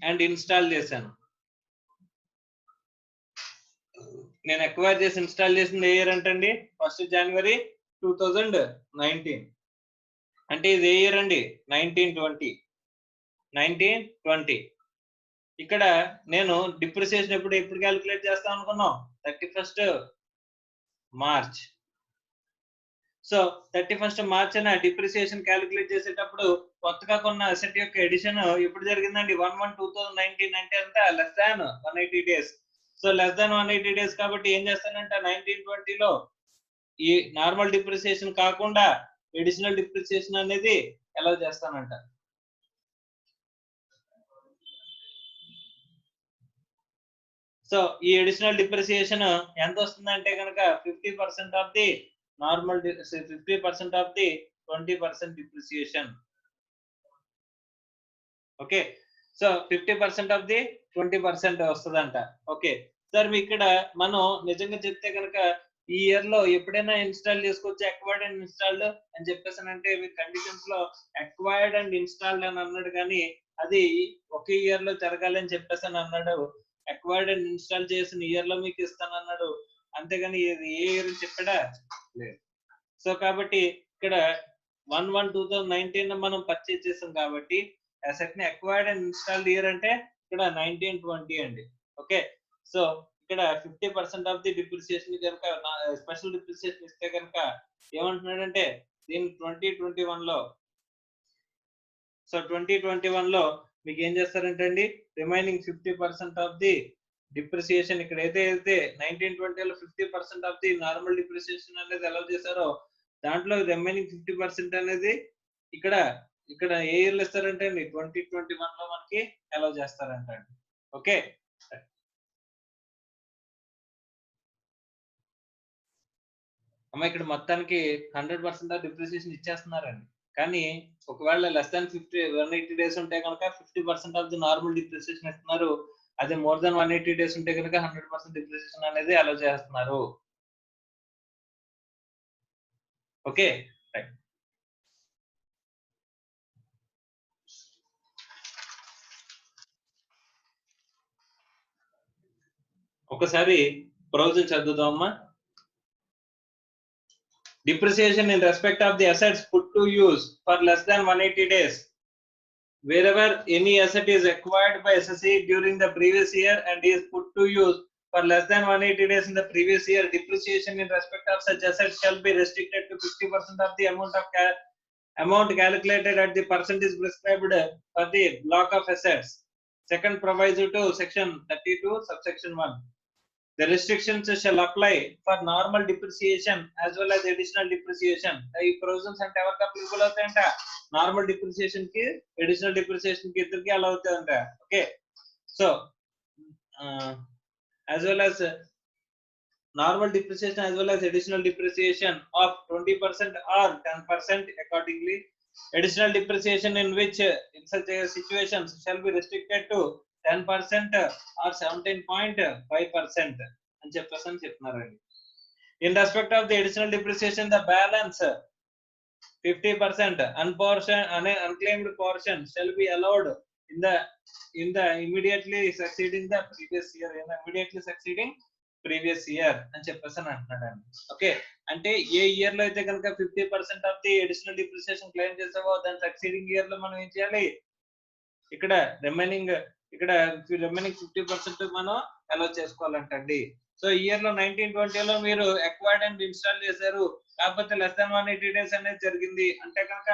అండ్ ఇన్స్టాల్ చేశాను. నేను అక్వైర్ చేసి ఇన్స్టాల్ చేసింది ఏ ఇయర్ అంటండి, 1st January 2019. అంటే ఇది ఏ ఇయర్ అండి, 1920. ఇక్కడ నేను డిప్రిసియేషన్ ఎప్పుడు క్యాలిక్యులేట్ చేస్తాం అనుకున్నాం, 31st March. So 31st March అనే డిప్రిసియేషన్ క్యాలిక్యులేట్ చేసేటప్పుడు కొత్తగా కొన్న అసెట్ యొక్క ఎడిషన్ ఎప్పుడు జరిగిందండి, 1/1/2019. అంటే అంత less than 180 days. So less than 180 days కాబట్టి ఏం చేస్తానంటే 1920 లో ఈ నార్మల్ డిప్రిసియేషన్ కాకుండా అడిషనల్ డిప్రిసియేషన్ అనేది ఎలా చేస్తానంట. సో ఈ అడిషనల్ డిప్రిసియేషన్ ఎంత వస్తుందంటే కనుక 50% of the normal 50% of the 20% depreciation. Okay, so 50% of the 20% వస్తుందంట. ఓకే సార్, మీ ఇక్కడ మనం నిజంగా చెప్తే కనుక ఈ ఇయర్ లో ఎప్పుడైనా ఇన్స్టాల్ చేసుకోవచ్చు అక్వైర్డ్ అండ్ ఇన్స్టాల్డ్ అని చెప్పేసి అంటే మీ కండిషన్స్ లో అక్వైర్డ్ అండ్ ఇన్స్టాల్డ్ అని అన్నాడు, కానీ అది ఒకే ఇయర్ లో జరగాలని చెప్పేసి అని అన్నాడు. అక్వైర్డ్ అండ్ ఇన్స్టాల్ చేసిన ఇయర్ లో మీకు ఇస్తాను అన్నాడు, అంతేగాని ఇది ఏ ఇయర్ చెప్పాడా లేదు. సో కాబట్టి ఇక్కడ 1/1/2019 మనం పర్చేజ్ చేసాం కాబట్టి అసెట్ ని అక్వైర్డ్ అండ్ ఇన్స్టాల్డ్ ఇయర్ అంటే ఇక్కడ 1920 అండి. ఓకే, సో ఇక్కడ 50% ఆఫ్ ది డిప్రిసియేషన్ కనుక స్పెషల్ డిప్రిసియేషన్ ఇస్తే కనుక ఏమంటున్నాడంటే దీని 2021 లో, సో 2021 లో మీకు ఏం చేస్తారంటే అండి రిమైనింగ్ 50% ఆఫ్ ది డిప్రిసియేషన్ ఇక్కడ ఏదైతే 1920 లో 50% ఆఫ్ ది నార్మల్ డిప్రిసియేషన్ అనేది అలౌ చేశారో దాంట్లో రిమైనింగ్ 50% అనేది ఇక్కడ ఇక్కడ ఏ ఇయర్ లో ఇస్తారంటే అండి 2021 లో మనకి అలౌ చేస్తారంట అండి. ఓకే, అమ్మ ఇక్కడ మొత్తానికి 100% ఆఫ్ డిప్రిసియేషన్ ఇచ్చేస్తున్నారండి. కానీ ఒకవేళ లెస్ దాన్ 180 డేస్ ఉంటే కనుక 50% ఆఫ్ ది నార్మల్ డిప్రిసియేషన్ ఇస్తున్నారు. అదే మోర్ దాన్ 180 డేస్ ఉంటే కనుక 100% డిప్రిసియేషన్ అనేది అలౌ చేస్తున్నారు. Okay, right. ఒకసారి provision చదువుదామమ్మా. Depreciation in respect of the assets put to use for less than 180 days. Wherever any asset is acquired by SSE during the previous year and is put to use for less than 180 days in the previous year, depreciation in respect of such assets shall be restricted to 50% of the amount calculated at the percentage prescribed for the block of assets. Second proviso to section 32 subsection 1. The restrictions shall apply for normal depreciation as well as additional depreciation. ఈ provisions అంటే ఎవరికి applicable అవుతాయంట? Normal depreciation కి additional depreciation కి ఇద్దరికి అలా అవుతాయంట. Okay, so as well as normal depreciation as well as additional depreciation of 20% or 10% accordingly. Additional depreciation in which in such situations shall be restricted to 10% or 17.5% అని చెప్పేసి చెప్తున్నారండి. In respect of the additional depreciation, the balance 50% unclaimed portion shall be allowed in the immediately succeeding the previous year. In the immediately succeeding previous year అని చెప్పేసి అంటున్నాడండి. Okay, అంటే ఏ year లో అయితే కనుక 50% of the additional depreciation claim చేసావో దాని succeeding year లో మనం ఏం చేయాలి, ఇక్కడ రిమైనింగ్ 50% మనం అలౌ చేసుకోవాలంటండి. సో ఇయర్ లో 1920 లో మీరు అక్వైర్డ్ అండ్ ఇన్స్టాల్ చేశారు, కాకపోతే లెస్ దాన్ 180 డేస్ అనేది జరిగింది అంటే కనుక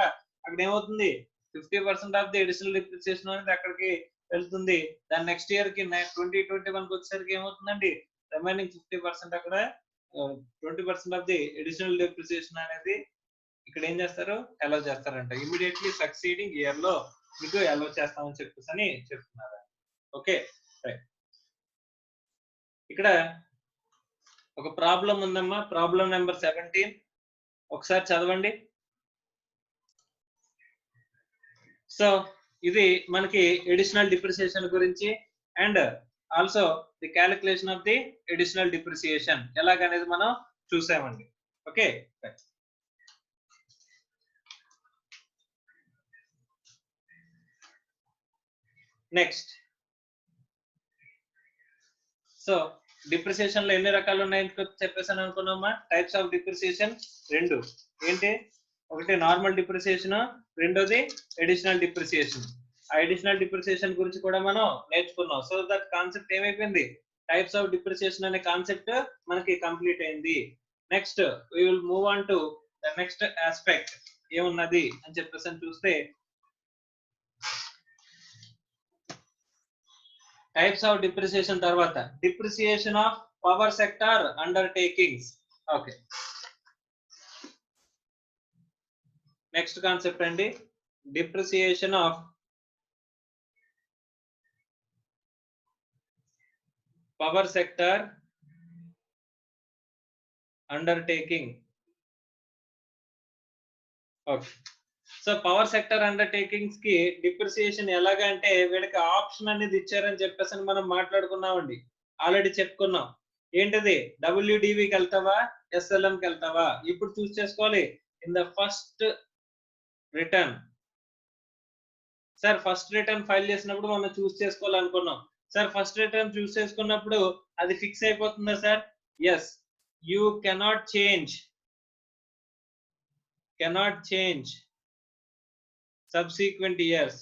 అక్కడ ఏమవుతుంది 50% ఆఫ్ ది అడిషనల్ డిప్రిసియేషన్ అనేది అక్కడికి వెళ్తుంది. దాని నెక్స్ట్ ఇయర్ కి 2021 కి వచ్చేసరికి ఏమవుతుందండి రిమైనింగ్ 50% అక్కడ 20% ఆఫ్ ది అడిషనల్ డిప్రిసియేషన్ అనేది ఇక్కడ ఏం చేస్తారు అలౌ చేస్తారంట. ఇమీడియట్లీ సక్సీడింగ్ ఇయర్ లో మీకు అలౌ చేస్తామని చెప్పేసి అని చెప్తున్నారు. Okay, right. ఇక్కడ ఒక ప్రాబ్లం ఉందమ్మా, ప్రాబ్లం నెంబర్ 17 ఒకసారి చదవండి. సో ఇది మనకి అడిషనల్ డిప్రిసియేషన్ గురించి and also the calculation of the additional depreciation ఎలాగనేది మనం చూసామండి. Okay, next. సో డిప్రిసియేషన్ లో ఎన్ని రకాలు ఉన్నాయని చెప్పేసాను అనుకున్నామా. టైప్స్ ఆఫ్ డిప్రిసియేషన్ రెండు ఏంటి, ఒకటి నార్మల్ డిప్రిసియేషన్, రెండోది అడిషనల్ డిప్రిసియేషన్. ఆ అడిషనల్ డిప్రిసియేషన్ గురించి కూడా మనం నేర్చుకున్నాం. సో దట్ కాన్సెప్ట్ ఏమైపోయింది, టైప్స్ ఆఫ్ డిప్రిసియేషన్ అనే కాన్సెప్ట్ మనకి కంప్లీట్ అయింది. Next we will move on to the next aspect ఏమున్నది అని చెప్పేసి చూస్తే టైప్స్ ఆఫ్ డిప్రిసియేషన్ తర్వాత depreciation of power sector undertakings. Okay, next concept అండి depreciation of power sector undertaking. Okay, so power sector undertakings కి depreciation ఎలాగంటే వీళ్ళకి option అనేది ఇచ్చారని చెప్పేసి మనం మాట్లాడుకున్నామండి, ఆల్రెడీ చెప్పుకున్నాం. ఏంటిది, WDVకి వెళ్తావా SLMకి వెళ్తావా. ఇప్పుడు చూస్ చేసుకోవాలి in the first return. Sir first return file చేసినప్పుడు మనం చూస్ చేసుకోవాలనుకున్నాం. సార్ ఫస్ట్ రిటర్న్ చూస్ చేసుకున్నప్పుడు అది ఫిక్స్ అయిపోతుందా sir? Yes, you cannot change cannot change subsequent years.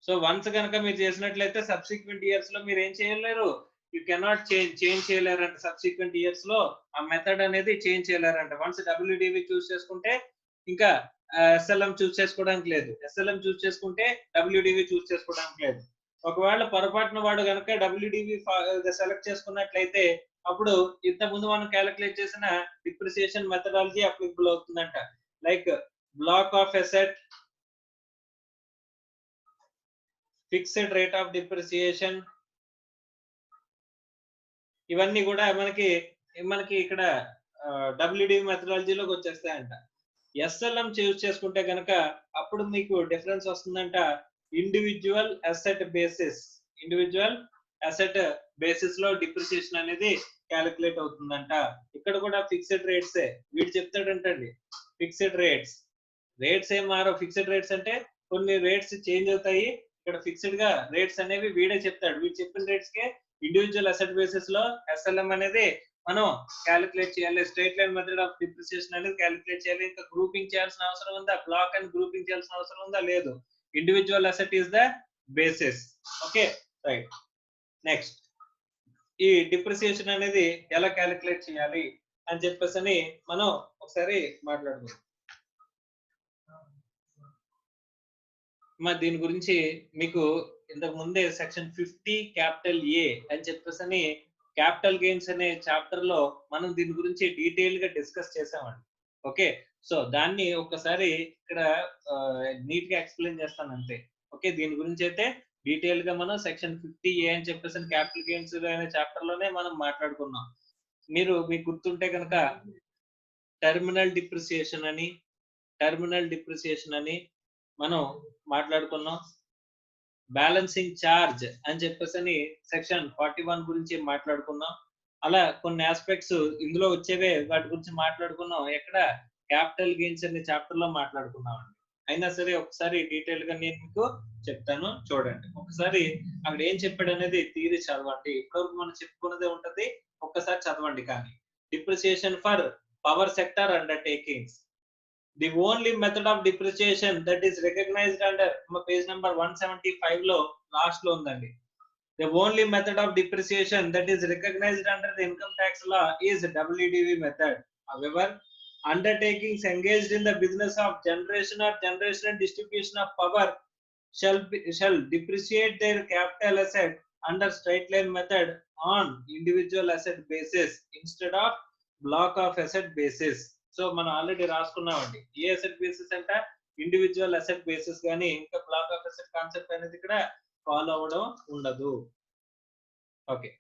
So once కనుక మీరు చేసినట్లయితే సబ్సిక్వెంట్ ఇయర్స్ లో మీరు ఏం చేయలేరు, యూ కెనాట్ చేంజ్ చేయలేరంట. సబ్సిక్వెంట్ ఇయర్స్ లో ఆ మెథడ్ అనేది చేంజ్ చేయలేరంట. వన్స్ డబ్ల్యూడివి చూస్ చేసుకుంటే ఇంకా ఎస్ఎల్ఎం చూస్ చేసుకోవడానికి లేదు, ఎస్ఎల్ఎం చూస్ చేసుకుంటే డబ్ల్యూడివి చూస్ చేసుకోవడానికి లేదు. ఒకవేళ పొరపాటున వాడు కనుక డబ్ల్యూడివి సెలెక్ట్ చేసుకున్నట్లయితే అప్పుడు ఇంత ముందు మనం క్యాలిక్యులేట్ చేసిన డిప్రిసియేషన్ మెథడాలజీ అప్లికబుల్ అవుతుందంట. Like black of asset, fixed rate of depreciation, ఇవన్నీ కూడా మనకి ఇక్కడ డబ్ల్యూడివి మెథడాలజీలోకి వచ్చేస్తాయంట. ఎస్ఎల్ఎం చూస్ చేసుకుంటే కనుక అప్పుడు మీకు డిఫరెన్స్ వస్తుందంట. ఇండివిజువల్ అసెట్ బేసిస్ లో డిప్రిసియేషన్ అనేది క్యాలిక్యులేట్ అవుతుందంట. ఇక్కడ కూడా ఫిక్స్డ్ రేట్సే వీడు చెప్తాడంటండి. ఫిక్స్డ్ రేట్స్ ఏం మారో. ఫిక్స్డ్ రేట్స్ అంటే కొన్ని రేట్స్ చేంజ్ అవుతాయి. ఇక్కడ ఫిక్స్డ్ గా రేట్స్ అనేవి వీడే చెప్తాడు. వీడు చెప్పిన రేట్స్ కే ఇండివిజువల్ అసెట్ బేసిస్ లో ఎస్ఎల్ఎం అనేది మనం క్యాలిక్యులేట్ చేయాలి. Straight line method of depreciation అనేది క్యాలిక్యులేట్ చేయాలి. ఇంకా గ్రూపింగ్ చేయాల్సిన అవసరం ఉందా? బ్లాక్ అండ్ గ్రూపింగ్ చేయాల్సిన అవసరం ఉందా? లేదు. Individual asset is the basis. Okay, right. Next, ఈ డిప్రిసియేషన్ అనేది ఎలా క్యాలిక్యులేట్ చేయాలి అని చెప్పేసి మనం ఒకసారి మాట్లాడుకుందాం. దీని గురించి మీకు ఇంతకు ముందే సెక్షన్ 50 క్యాపిటల్ ఏ అని చెప్పేసి క్యాపిటల్ గెయిన్స్ అనే చాప్టర్ లో మనం దీని గురించి డీటెయిల్ గా డిస్కస్ చేసామండి. ఓకే, సో దాన్ని ఒకసారి ఇక్కడ నీట్ గా ఎక్స్ప్లెయిన్ చేస్తాను అంతే. ఓకే, దీని గురించి అయితే డీటెయిల్ గా మనం సెక్షన్ 50 ఏ అని చెప్పేసి క్యాపిటల్ గెయిన్స్ అనే చాప్టర్ లోనే మనం మాట్లాడుకున్నాం. మీకు గుర్తుంటే కనుక టెర్మినల్ డిప్రిసియేషన్ అని మనం మాట్లాడుకున్నాం. బ్యాలెన్సింగ్ చార్జ్ అని చెప్పేసి సెక్షన్ 41 గురించి మాట్లాడుకున్నాం. అలా కొన్ని ఆస్పెక్ట్స్ ఇందులో వచ్చేవే, వాటి గురించి మాట్లాడుకున్నాం. ఎక్కడ క్యాపిటల్ గెయిన్స్ అనే చాప్టర్ లో మాట్లాడుకున్నాం అండి. అయినా సరే ఒకసారి డీటెయిల్ గా నేను మీకు చెప్తాను, చూడండి. ఒకసారి అక్కడ ఏం చెప్పాడు అనేది థియరీ చదవండి. ఇప్పటివరకు మనం చెప్పుకున్నదే ఉంటది, ఒక్కసారి చదవండి. కానీ depreciation for power sector undertakings, the only method of depreciation that is recognized under page number 175 లో లాస్ట్ లో ఉందండి. The only method of depreciation that is recognized under the income tax law is WDV method. However, undertakings engaged in the business of generation and distribution of power shall depreciate their capital asset under straight line method on individual asset basis instead of block of asset basis. So మనం already రాసుకున్నామండి. ఏ asset basis అంటే individual asset basis, కానీ ఇంకా black of asset concept అనేది ఇక్కడ follow అవ్వడం ఉండదు. Okay,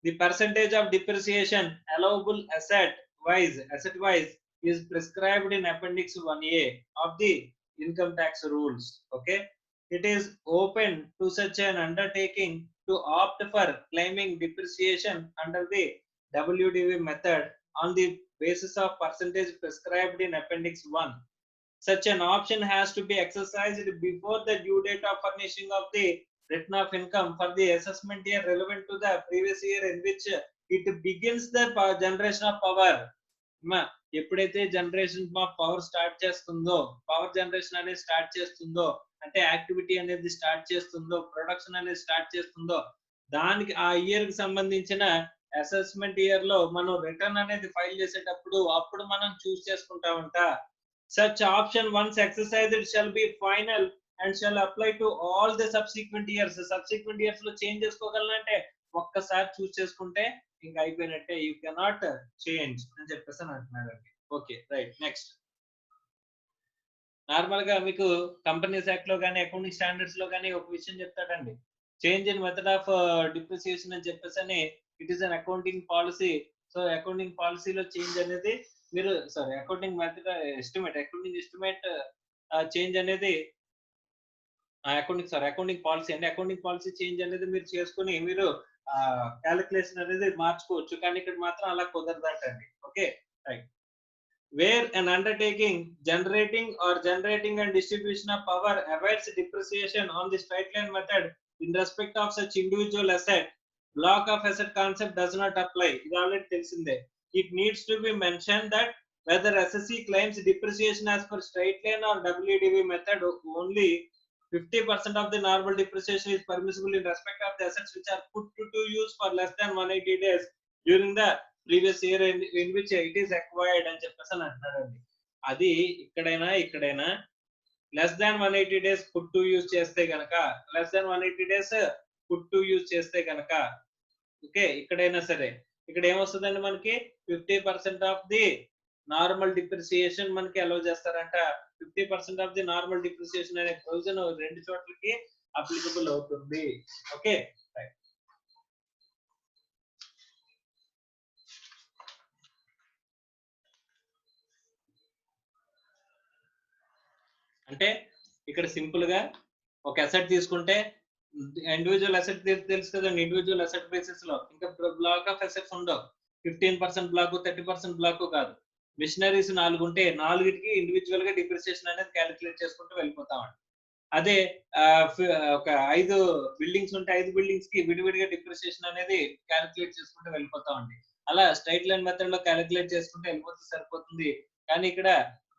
the percentage of depreciation allowable asset wise is prescribed in appendix 1A of the income tax rules. Okay, it is open to such an undertaking to opt for claiming depreciation under the WDV method on the basis of percentage prescribed in appendix 1. Such an option has to be exercised before the due date of furnishing of the return of income for the assessment year relevant to the previous year in which it begins the generation of power. ఎప్పుడైతే generation of power start చేస్తుందో, power generation అనేది start చేస్తుందో, అంటే activity అనేది start చేస్తుందో, production అనేది start చేస్తుందో, దానికి ఆ ఇయర్ కి సంబంధించిన అసెస్మెంట్ ఇయర్ లో మనం రిటర్న్ అనేది ఫైల్ చేసేటప్పుడు అప్పుడు మనం చూస్ చేసుకుంటామంట. Such option once exercised shall be final and shall apply to all the subsequent years. Subsequent years లో చేంజ్ చేసుకోగలనంటే ఒక్కసారి చూస్ చేసుకుంటే ఇంకా అయిపోయినట్టే. యూ కెనాట్ చేంజ్ అని చెప్పేసి అంటున్నాడు అండి. Okay, right. నెక్స్ట్, నార్మల్ గా మీకు కంపెనీస్ యాక్ట్ లో కానీ అకౌంటింగ్ స్టాండర్డ్స్ లో కానీ ఒక విషయం చెప్తాడండి. Change in method of depreciation అని చెప్పేసి it is an accounting policy. So accounting పాలసీలో చేంజ్ అనేది మీరు accounting method accounting estimate change అనేది అకౌంటింగ్ పాలసీ అండి. అకౌంటింగ్ పాలసీ చేంజ్ అనేది మీరు చేసుకుని మీరు క్యాలిక్యులేషన్ అనేది మార్చుకోవచ్చు, కానీ ఇక్కడ మాత్రం అలా కుదరదంటండి. Okay, right. Where an undertaking generating and distribution of power awaits depreciation on the straight line method in respect of such individual asset, black of asset concept does not apply, ఇది already తెలిసిందే. It needs to be mention that whether SSC claims depreciation as per straight line or WDV method, only 50% of the normal depreciation is permissible in respect of the assets which are put to use for less than 180 days during the previous year in which it is acquired అని చెప్పేసి అంటున్నారండి. అది ఇక్కడైనా less than 180 days put to use చేస్తే గనక, less than 180 days put to use చేస్తే గనక, okay, ఇక్కడైనా సరే ఇక్కడ ఏమొస్తుందండి మనకి 50% ఆఫ్ ది నార్మల్ డిప్రిసియేషన్ మనకి అలౌ చేస్తారంట. 50% ఆఫ్ ది నార్మల్ డిప్రిసియేషన్ అనే ప్రొవిజన్ రెండు చోట్లకి అప్లికబుల్ అవుతుంది. Okay, right. అంటే ఇక్కడ సింపుల్ గా ఒక అసెట్ తీసుకుంటే ఇండివిజువల్ అసెట్ తెలుసు కదండి, ఇండివిజువల్ అసెట్ బేసిస్ లో ఇంకా బ్లాక్ ఆఫ్ అసెట్స్ ఉండవు. 15% బ్లాక్, 30% బ్లాక్ కాదు. మిషనరీస్ 4 ఉంటే 4కి ఇండివిజువల్ గా డిప్రిసియేషన్ అనేది క్యాలిక్యులేట్ చేసుకుంటూ వెళ్ళిపోతామండి. అదే ఒక 5 బిల్డింగ్స్ ఉంటే 5 బిల్డింగ్స్ కి విడివిడిగా డిప్రిసియేషన్ అనేది క్యాలిక్యులేట్ చేసుకుంటూ వెళ్ళిపోతామండి. అలా స్ట్రైట్ లైన్ మెథడ్ లో క్యాలిక్యులేట్ చేసుకుంటూ వెళ్ళిపోతే సరిపోతుంది. కానీ ఇక్కడ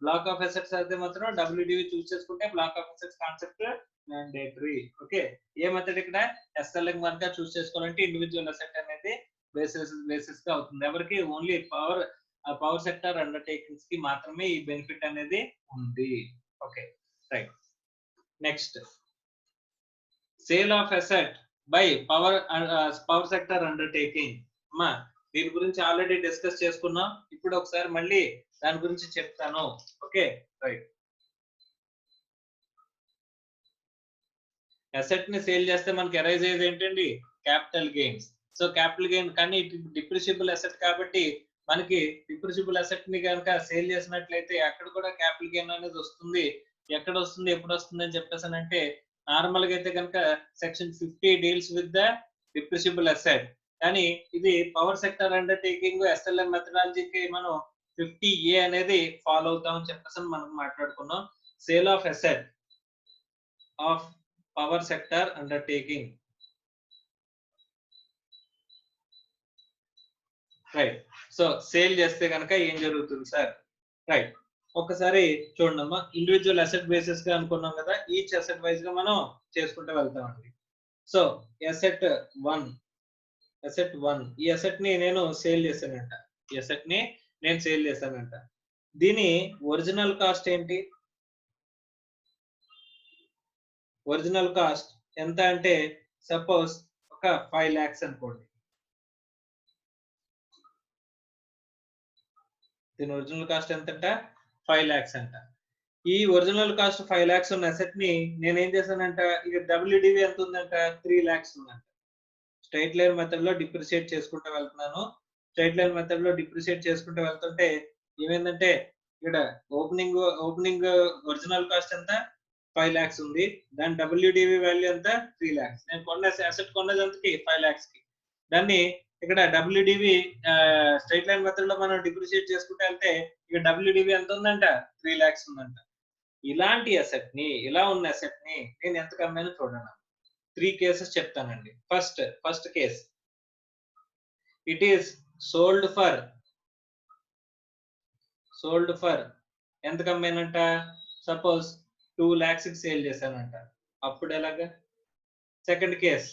బ్లాక్ ఆఫ్ అసెట్స్ అయితే మాత్రం WDV చూస్ చేసుకుంటే black of assets concept mandatory. Okay, A method ఇక్కడ SLM కనుక చూస్ చేసుకోవాలంటే ఇండివిజువల్ అసెట్ అనేది బేసిస్ గా అవుతుంది. ఎవరికి ఓన్లీ పవర్ సెక్టర్ అండర్టేకింగ్స్ కి మాత్రమే ఈ బెనిఫిట్ అనేది ఉంది. Okay, right. Next, sale of asset by power sector undertaking. అమ్మా దీని గురించి ఆల్రెడీ డిస్కస్ చేసుకున్నాం, ఇప్పుడు ఒకసారి మళ్ళీ దాని గురించి చెప్తాను. Okay, right. అసెట్ ని సేల్ చేస్తే మనకి అరైజ్ అయ్యేది ఏంటండి? Capital gains. So capital gain, కానీ డిప్రిషియబుల్ అసెట్ కాబట్టి మనకి డిప్రిషియబుల్ అసెట్ ని కనుక సేల్ చేసినట్లయితే అక్కడ కూడా క్యాపిటల్ గెయిన్ అనేది వస్తుంది. ఎక్కడ వస్తుంది, ఎప్పుడు వస్తుంది అని చెప్పేసానంటే, నార్మల్ గా అయితే కనుక section 50 deals with the depreciable asset. కానీ ఇది పవర్ సెక్టర్ అండర్టేకింగ్ SLM మెథడాలజీకి మనం 50A అనేది ఫాలో అవుతామని చెప్పేసి మనం మాట్లాడుకున్నాం. Sale of asset of power sector undertaking, right. So sale చేస్తే కనుక ఏం జరుగుతుంది సార్? రైట్, ఒకసారి చూడండి అమ్మా, ఇండివిజువల్ అసెట్ బేసిస్ గా అనుకున్నాం కదా, ఈచ్ అసెట్ వైజ్ గా మనం చేసుకుంటూ వెళ్తామండి. సో అసెట్ 1, ఈ అసెట్ ని నేను సేల్ చేశానంట, ఈ అసెట్ ని నేను సేల్ చేశానంట. దీని ఒరిజినల్ కాస్ట్ ఏంటి? ఒరిజినల్ కాస్ట్ ఎంత అంటే సపోజ్ ఒక 5 lakhs అనుకోండి. దీని ఒరిజినల్ కాస్ట్ ఎంతంట? 5 lakhs అంట. ఈ ఒరిజినల్ కాస్ట్ 5 lakhs ఉన్న అసెట్ ని నేను ఏం చేశానంట, ఇక WDV ఎంత ఉందంట? 3 lakhs ఉందంట. స్ట్రైట్ లైన్ మెథడ్ లో డిప్రిషియేట్ చేసుకుంటూ వెళ్తున్నాను. స్ట్రైట్ లైన్ మెథడ్ లో డిప్రిషియేట్ చేసుకుంటూ వెళ్తుంటే ఏమైందంటే, ఇక్కడ ఓపెనింగ్ ఒరిజినల్ కాస్ట్ ఎంత? 5 lakhs ఉంది. దాని WDV వాల్యూ ఎంత? 3 lakhs. నేను కొన్న అసెట్ కొన్నది ఎంతకి? 5 lakhs కి. దాన్ని ఇక్కడ WDV స్ట్రైట్ లైన్ మెథడ్ లో మనం డిప్రిషియేట్ చేసుకుంటే వెళ్తే ఇక WDV ఎంత ఉందంట? 3 lakhs ఉందంట. ఇలాంటి అసెట్ ని, ఇలా ఉన్న అసెట్ ని నేను ఎంత కమ్మానో చూడండి. 3 కేసెస్ చెప్తానండి. First case, it is sold for ఎంత కమ్మానంట? సపోజ్ 2 lakhs కి సేల్ చేశానంట. అప్పుడు ఎలాగా? Second case,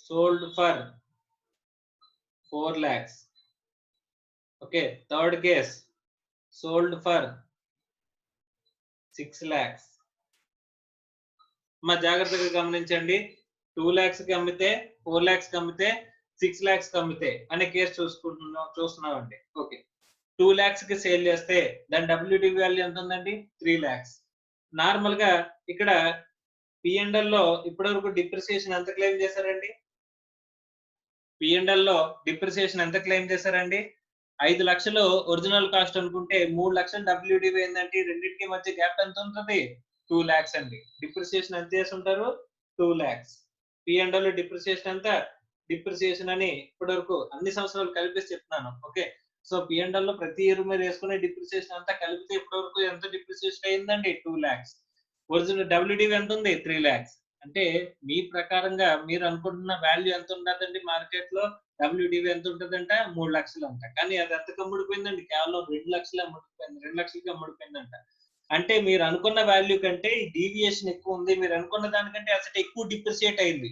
sold for 4 lakhs. Okay, third case, sold for 6 lakhs. మా జాగ్రత్తగా గమనించండి, 2 lakhs కి అమ్మితే, 4 lakhs కి అమ్మితే, 6 lakhs కి అమ్మితే అనే కేసు చూస్తున్నామండి. ఓకే, 2 lakhs కి సేల్ చేస్తే దాని WDV వాల్యూ ఎంత ఉందండి? 3 lakhs. నార్మల్ గా ఇక్కడ P&L లో ఇప్పటివరకు డిప్రిసియేషన్ ఎంత క్లెయిమ్ చేశారండి? P&L లో డిప్రిసియేషన్ ఎంత క్లెయిమ్ చేశారండి? 5 లక్షలు ఒరిజినల్ కాస్ట్ అనుకుంటే 3 లక్షలు WDV ఏంటంటే రెండింటికి మధ్య గ్యాప్ ఎంత ఉంటుంది? 2 lakhs అండి. డిప్రిసియేషన్ ఎంత చేసి ఉంటారు? 2 lakhs. P&L లో డిప్రిసియేషన్ ఎంత? డిప్రిసియేషన్ అని ఇప్పటివరకు అన్ని సంవత్సరాలు కలిపేసి చెప్తున్నాను. ఓకే, సో P&L లో ప్రతి ఇయర్ మీద వేసుకునే డిప్రిసియేషన్ అంతా కలిపితే ఇప్పటివరకు ఎంత డిప్రిసియేషన్ అయిందండి? 2 lakhs. ఒరిజినల్ WDV ఎంత ఉంది? 3 lakhs. అంటే మీ ప్రకారంగా మీరు అనుకుంటున్న వాల్యూ ఎంత ఉండదండి మార్కెట్ లో? WDV ఎంత ఉంటదంట? 3 లక్షలు అంట. కానీ అది ఎంతకు అమ్ముడుపోయిందండి? కేవలం 2 లక్షలు అమ్ముడుపోయింది. 2 లక్షలకి అమ్ముడుపోయిందంట. అంటే మీరు అనుకున్న వాల్యూ కంటే ఈ డీవియేషన్ ఎక్కువ ఉంది. మీరు అనుకున్న దానికంటే అసెట్ ఎక్కువ డిప్రిషియేట్ అయింది.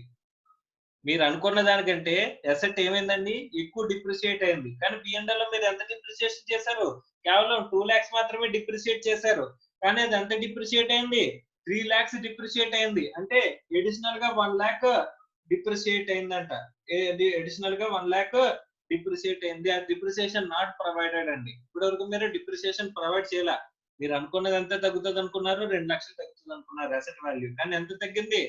మీరు అనుకున్న దానికంటే అసెట్ ఏమైందండి? ఎక్కువ డిప్రిషియేట్ అయింది. కానీ P&L లో మీరు ఎంత డిప్రిషియేషన్ చేశారు? కేవలం 2 లాక్స్ మాత్రమే డిప్రిషియేట్ చేశారు. కానీ అది ఎంత డిప్రిషియేట్ అయింది? 3 లాక్స్ డిప్రిషియేట్ అయింది. అంటే అడిషనల్ గా 1 లాక్ డిప్రిషియేట్ అయిందంట. అడిషనల్ గా 1 లాక్ డిప్రిషియేట్ అయింది. ఆ డిప్రిషియేషన్ నాట్ ప్రొవైడెడ్ అండి. ఇప్పటివరకు మీరు డిప్రిషియేషన్ ప్రొవైడ్ చేయలా. మీరు అనుకున్నది ఎంత తగ్గుతది అనుకున్నారు? 2 లక్షలు తగ్గుతది అనుకున్నారు అసెట్ వాల్యూ. కానీ ఎంత తగ్గింది?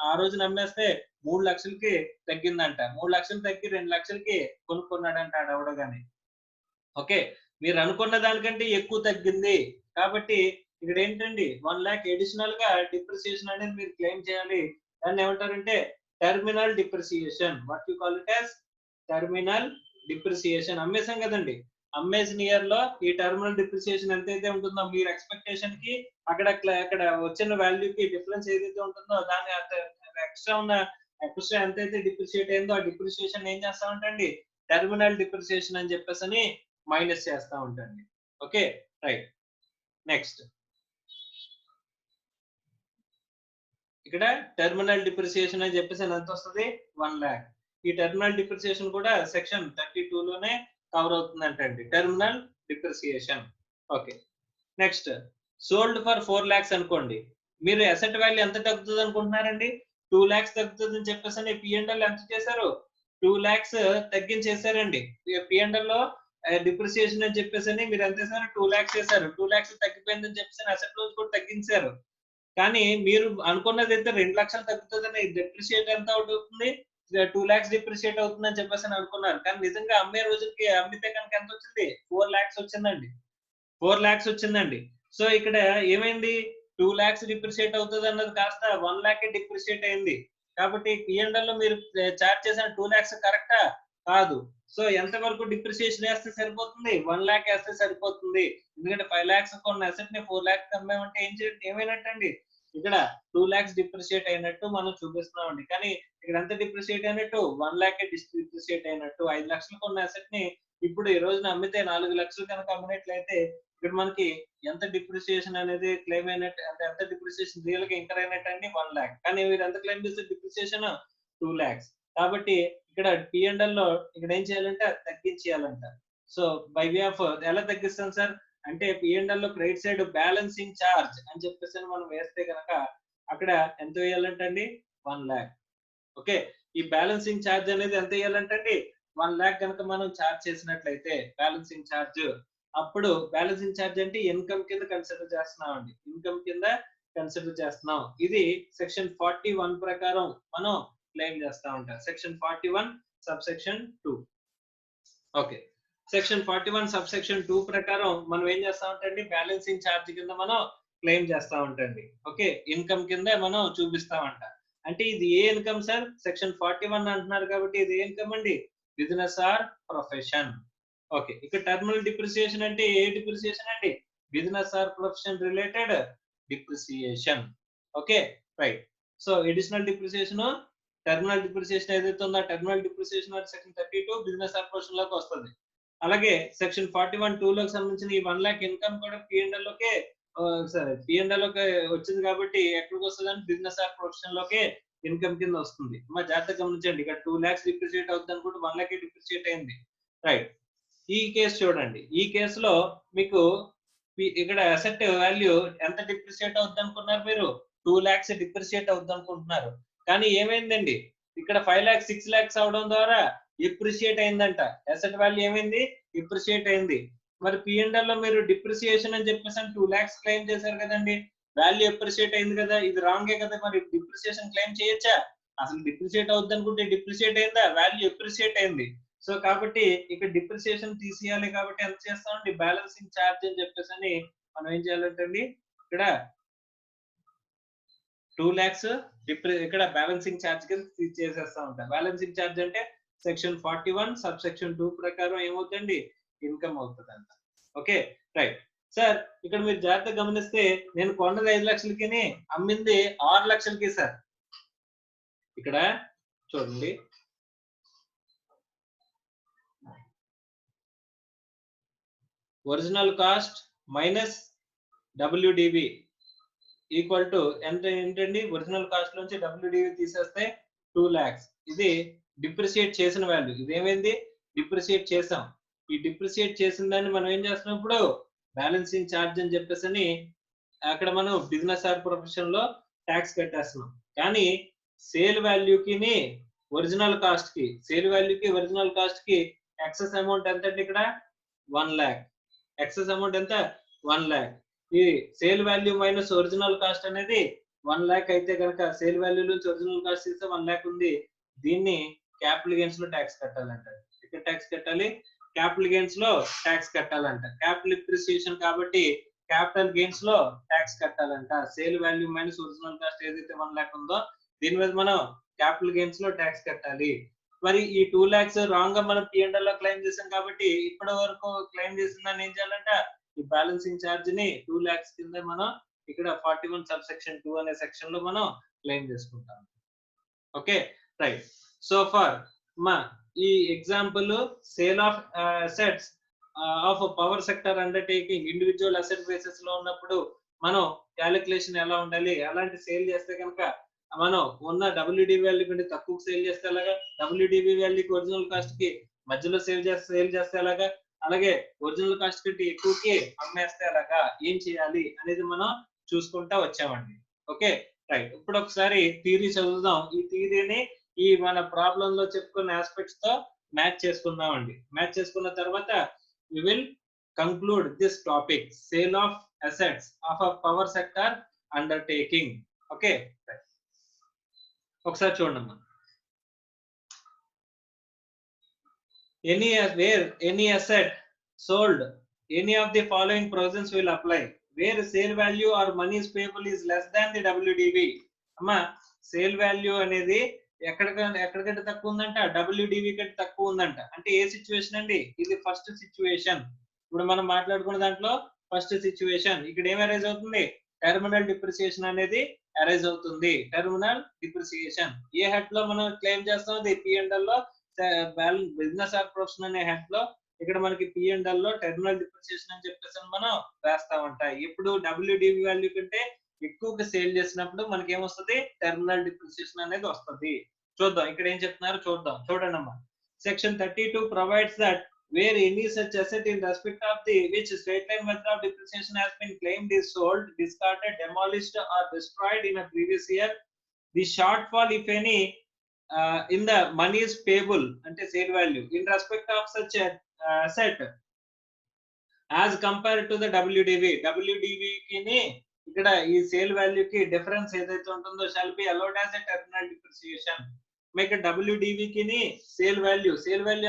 ఆ రోజున అమ్మేస్తే 3 లక్షలకి తగ్గిందంట. 3 లక్షలు తగ్గి 2 లక్షలకి కొనుక్కున్నాడంట ఆడెవడో గాని. ఓకే. మీరు అనుకున్న దానికంటే ఎక్కువ తగ్గింది. కాబట్టి ఇక్కడ ఏంటండి 1 లాక్ అడిషనల్ గా డిప్రిసియేషన్ అనేది మీరు క్లెయిమ్ చేయాలి. దాన్ని ఏమంటారంటే terminal depreciation. What you call it as terminal depreciation. అమ్మేసాం కదండి. అమ్మేసిన ఇయర్ లో ఈ టెర్మినల్ డిప్రిసియేషన్ ఎంతైతే ఉంటుందో మీరు ఎక్స్‌పెక్టేషన్ కి అక్కడ వచ్చిన వాల్యూకి డిఫరెన్స్ ఏదైతే ఉంటుందో దాన్ని ఎక్స్ట్రా ఎంతైతే డిప్రిషియేట్ అయిందో ఆ డిప్రిషియేషన్ ఏం చేస్తామంటండి టెర్మినల్ డిప్రిషియేషన్ అని చెప్పేసి మైనస్ చేస్తా ఉంటాండి. Okay right. నెక్స్ట్ ఇక్కడ టెర్మినల్ డిప్రిసియేషన్ అని చెప్పేసి ఎంత వస్తుంది? 1 లాక్. ఈ టెర్మినల్ డిప్రిసియేషన్ కూడా సెక్షన్ 32 లోనే కవర్ అవుతుందంటండి terminal depreciation. Okay. Next sold for 4 lakhs అనుకోండి. మీరు అసెట్ వాల్యూ ఎంత తగ్గుతుంది అనుకుంటున్నారండి? 2 లాక్స్ తగ్గుతుందని చెప్పేసి P&L ఎంత చేశారు? 2 లాక్స్ తగ్గించేశారండి. P&L లో డిప్రిసియేషన్ అని చెప్పేసి మీరు ఎంత చేశారు? 2 లాక్స్ చేశారు. 2 లాక్స్ తగ్గిపోయిందని చెప్పేసి అసెట్ లోన్స్ కూడా తగ్గించారు. కానీ మీరు అనుకున్నదైతే 2 లక్షలు తగ్గుతుందని డిప్రిషియేట్ ఎంత అవుతుంది? 2 లాక్స్ డిప్రిషియేట్ అవుతుందని చెప్పేసి అనుకున్నారు. కానీ నిజంగా అమ్మే రోజుకి అమ్మితే కనుక ఎంత వచ్చింది? 4 లాక్స్ వచ్చిందండి. 4 లాక్స్ వచ్చిందండి. సో ఇక్కడ ఏమైంది? 2 లాక్స్ డిప్రిషియేట్ అవుతుంది అన్నది కాస్త 1 లాక్ డిప్రిషియేట్ అయింది. కాబట్టి P&L లో మీరు చార్జ్ చేసిన 2 లాక్స్ కరెక్టా? కాదు. సో ఎంత వరకు డిప్రిషియేషన్ వేస్తే సరిపోతుంది? 1 లాక్ వేస్తే సరిపోతుంది. ఎందుకంటే 5 లాక్స్ కొన్న అసెట్ ని 4 లాక్స్ అమ్మామంటే ఏమైనట్టండి? ఇక్కడ 2 లాక్స్ డిప్రిషియేట్ అయినట్టు మనం చూపిస్తున్నామండి. కానీ ఇక్కడ ఎంత డిప్రిషియేట్ అయినట్టు? 1 లాక్ డిప్రిషియేట్ అయినట్టు. 5 లక్షలు కొన్న అసెట్ ని ఇప్పుడు ఈ రోజున అమ్మితే 4 లక్షలు కనుక అమ్మినట్లయితే ఇక్కడ మనకి ఎంత డిప్రిషియేషన్ అనేది క్లెయిమ్ అయినట్టు అంటే ఎంత డిప్రిషియేషన్ రియల్ గా ఇంకర్ అయినట్టండి? 1 లాక్. కానీ మీరు ఎంత క్లెయిమ్ చేస్తే డిప్రిషియేషన్ 2 లాక్స్. కాబట్టి ఇక్కడ P&L లో ఇక్కడ ఏం చేయాలంటే అది తగ్గించేయాలంట. సో బై వే ఆఫ్ ఎలా తగ్గిస్తాం సార్? అంటే P&L లో క్రెడిట్ సైడ్ బ్యాలెన్సింగ్ చార్జ్ అని చెప్పేసి మనం వేస్తే కనుక అక్కడ ఎంత వేయాలంటండి? 1 లాక్. ఓకే. ఈ బ్యాలెన్సింగ్ చార్జ్ అనేది ఎంత వేయాలంటండి? 1 లాక్ కనుక మనం చార్జ్ చేసినట్లయితే బ్యాలెన్సింగ్ చార్జ్ అప్పుడు బ్యాలెన్సింగ్ చార్జ్ అంటే ఇన్కమ్ కింద కన్సిడర్ చేస్తున్నామండి. ఇన్కమ్ కింద కన్సిడర్ చేస్తున్నాం. ఇది సెక్షన్ 41 ప్రకారం మనం క్లెయిమ్ చేస్తా ఉంటాం. Section 41 sub section 2. Okay. Section 41 sub section 2 ప్రకారం మనం ఏం చేస్తా ఉంటాండి? బ్యాలెన్సింగ్ చార్జ్ కింద మనం క్లెయిమ్ చేస్తా ఉంటాండి. ఓకే. ఇన్కమ్ కింద మనం చూపిస్తామంట. అంటే ఇది ఏ ఇన్కమ్ సార్? సెక్షన్ 41 అంటున్నారు కాబట్టి ఇది ఏ ఇన్కమ్ అండి? Business are profession. ఓకే. ఇక్కడ టెర్మినల్ డిప్రిసియేషన్ అంటే ఏ డిప్రిసియేషన్ అండి? Business are profession related depreciation. Okay right. So additional depreciation terminal depreciation ఏదైతే ఉందో terminal depreciation section 32 business are profession లోకి వస్తుంది. అలాగే సెక్షన్ 41(2) లోకి సంబంధించిన ఈ 1 లాక్ ఇన్కమ్ కూడా P&L లోకే P&L లోకి వచ్చింది కాబట్టి ఎక్కడికి వస్తుందంటే బిజినెస్ ఆర్ ప్రొఫెషన్ లోకే ఇన్కమ్ కింద వస్తుంది. జాగ్రత్తగా గమనించండి. ఇక్కడ 2 లాక్స్ డిప్రిషియేట్ అవుతుంది అనుకుంటే 1 లాక్ డిప్రిషియేట్ అయింది. రైట్. ఈ కేసు చూడండి. ఈ కేసులో మీకు ఇక్కడ అసెట్ వాల్యూ ఎంత డిప్రిషియేట్ అవుతుంది అనుకున్నారు మీరు? 2 లాక్స్ డిప్రిషియేట్ అవుతుంది అనుకుంటున్నారు. కానీ ఏమైందండి? ఇక్కడ 5 లాక్స్ 6 లాక్స్ అవడం ద్వారా డిప్రిషియేట్ అయిందంట. అసెట్ వాల్యూ ఏమైంది? డిప్రిషియేట్ అయింది. మరి P&L లో మీరు డిప్రిషియేషన్ అని చెప్పేసి 2 లాక్స్ క్లెయిమ్ చేశారు కదండి. వాల్యూ అప్రిషియేట్ అయింది కదా. ఇది రాంగే కదా. మరి డిప్రిషియేషన్ క్లెయిమ్ చేయొచ్చా? అసలు డిప్రిషియేట్ అవుతుంది అనుకుంటే డిప్రిషియేట్ అయిందా? వాల్యూ అప్రిషియేట్ అయింది. సో కాబట్టి ఇక్కడ డిప్రిషియేషన్ తీసేయాలి కాబట్టి ఎంత చేస్తామండి? బ్యాలెన్సింగ్ చార్జ్ అని చెప్పేసి మనం ఏం చేయాలంటండి ఇక్కడ 2 లాక్స్ ఇక్కడ బ్యాలెన్సింగ్ చార్జ్ కింద చేసేస్తా ఉంటాం. బ్యాలెన్సింగ్ చార్జ్ అంటే సెక్షన్ 41 సబ్ సెక్షన్ 2 ప్రకారం ఏమవుతుందండి? ఇన్కమ్ అవుతుందంట. Okay right. సార్ ఇక్కడ మీరు జాగ్రత్తగా గమనిస్తే నేను కొన్నది 5 లక్షలకి అమ్మింది 6 లక్షలకి సార్. ఇక్కడ చూడండి, original cost minus WDV equal to ఎంత ఏంటండి, ఒరిజినల్ కాస్ట్ నుంచి WDV తీసేస్తే 2 lakhs. ఇది డిప్రిసియేట్ చేసిన వాల్యూ. ఇదేమైంది, డిప్రిసియేట్ చేసాం. ఈ డిప్రిసియేట్ చేసిన దాన్ని మనం ఏం చేస్తున్నాం ఇప్పుడు, బ్యాలెన్సింగ్ ఛార్జ్ అని చెప్పేసి అక్కడ మనం బిజినెస్ ఆర్ ప్రొఫెషన్ లో ట్యాక్స్ కట్టేస్తున్నాం. కానీ సేల్ వాల్యూకి ఒరిజినల్ కాస్ట్ కి, సేల్ వాల్యూకి ఒరిజినల్ కాస్ట్ కి ఎక్సెస్ అమౌంట్ ఎంత అండి, ఇక్కడ 1 lakh. ఎక్సెస్ అమౌంట్ ఎంత, 1 lakh. ఈ sale value minus original cost అనేది 1 lakh అయితే కనుక, సేల్ వాల్యూ నుంచి ఒరిజినల్ కాస్ట్ ఇస్తే 1 lakh ఉంది. దీన్ని క్యాపిటల్ గెయిన్స్ లో ట్యాక్స్ కట్టాలంట. ఇక్కడ ట్యాక్స్ కట్టాలి, క్యాపిటల్ గెయిన్స్ లో ట్యాక్స్ కట్టాలంట. క్యాపిటల్ డిప్రిసియేషన్ కాబట్టి క్యాపిటల్ గెయిన్స్ లో ట్యాక్స్ కట్టాలంట. Sale value minus original cost ఏదైతే 1 lakh ఉందో దీని మీద మనం క్యాపిటల్ గెయిన్స్ లో ట్యాక్స్ కట్టాలి. మరి ఈ 2 lakhs రాంగ్ గా మనం P&L లో క్లెయిమ్ చేసాం కాబట్టి ఇప్పటి వరకు క్లెయిమ్ చేసిన దాన్ని ఏం చేయాలంట, ఈ బ్యాలెన్సింగ్ ఛార్జ్ ని 2 lakhs కింద మనం ఇక్కడ 41 సబ్సెక్షన్ 2 అనే సెక్షన్ లో మనం క్లెయిమ్ చేసుకుంటాం. Okay right. సో ఫర్ మా ఈ example sale of assets of power sector undertaking individual asset basis లో ఉన్నప్పుడు మనం క్యాలిక్యులేషన్ ఎలా ఉండాలి, అలాంటి సేల్ చేస్తే కనుక మనం ఉన్న WDV వాల్యూ కంటే తక్కువ సేల్ చేస్తే అలాగా, WDV వాల్యూకి ఒరిజినల్ కాస్ట్ కి మధ్యలో సేల్ చేస్తే అలాగా, అలాగే ఒరిజినల్ కాస్ట్ కంటే ఎక్కువకి అమ్మేస్తే అలాగా ఏం చేయాలి అనేది మనం చూసుకుంటా వచ్చామండి. Okay right. ఇప్పుడు ఒకసారి థియరీ చదువుదాం. ఈ థియరీని ఈ మన ప్రాబ్లం లో చెప్పుకున్న ఆస్పెక్ట్స్ తో మ్యాచ్ చేసుకుందామండి. మ్యాచ్ చేసుకున్న తర్వాత we will conclude this topic, sale of assets of a power sector undertaking. Okay right. ఒకసారి చూడండి, where any asset sold, any of the following provisions will apply. Where sale value or monies payable is less than the WDV. అమ్మా sale value అనేది ఎక్కడికంటే తక్కువ ఉందంట, WDV కంటే తక్కువ ఉందంట. అంటే ఏ సిచ్యువేషన్ అండి, ఇది ఫస్ట్ సిచ్యువేషన్. ఇప్పుడు మనం మాట్లాడుకున్న దాంట్లో ఫస్ట్ సిచ్యువేషన్. ఇక్కడ ఏం అరైజ్ అవుతుంది, టెర్మినల్ డిప్రిసియేషన్ అనేది అరైజ్ అవుతుంది. టెర్మినల్ డిప్రిసియేషన్ ఏ హెడ్ లో మనం క్లెయిమ్ చేస్తాం, P&L లో బిజినెస్ ఆర్ ప్రొఫెషన్ అనే హెడ్ లో ఇక్కడ మనకి P&L లో టెర్మినల్ డిప్రిసియేషన్ అని చెప్పేసి మనం వేస్తామంట. ఇప్పుడు WDV వాల్యూ కంటే ఎక్కువగా సేల్ చేసినప్పుడు మనకి ఏమొస్తుంది, టెర్మినల్ డిప్రిసియేషన్ అనేది వస్తుంది. చూద్దాం ఇక్కడ ఏం చెప్తున్నారు, చూడండి అమ్మా. Section 32 provides that where any such asset in respect of the which straight line method of depreciation has been claimed is sold, discarded, demolished or destroyed in a previous year, the shortfall if any in the monies payable ante sale value in respect of such a asset as compared to the WDV కి ఇక్కడ ఈ sale value కి difference ఏదైతే ఉంటుందో shall be allowed as a terminal depreciation. మీకు WDV కి sale value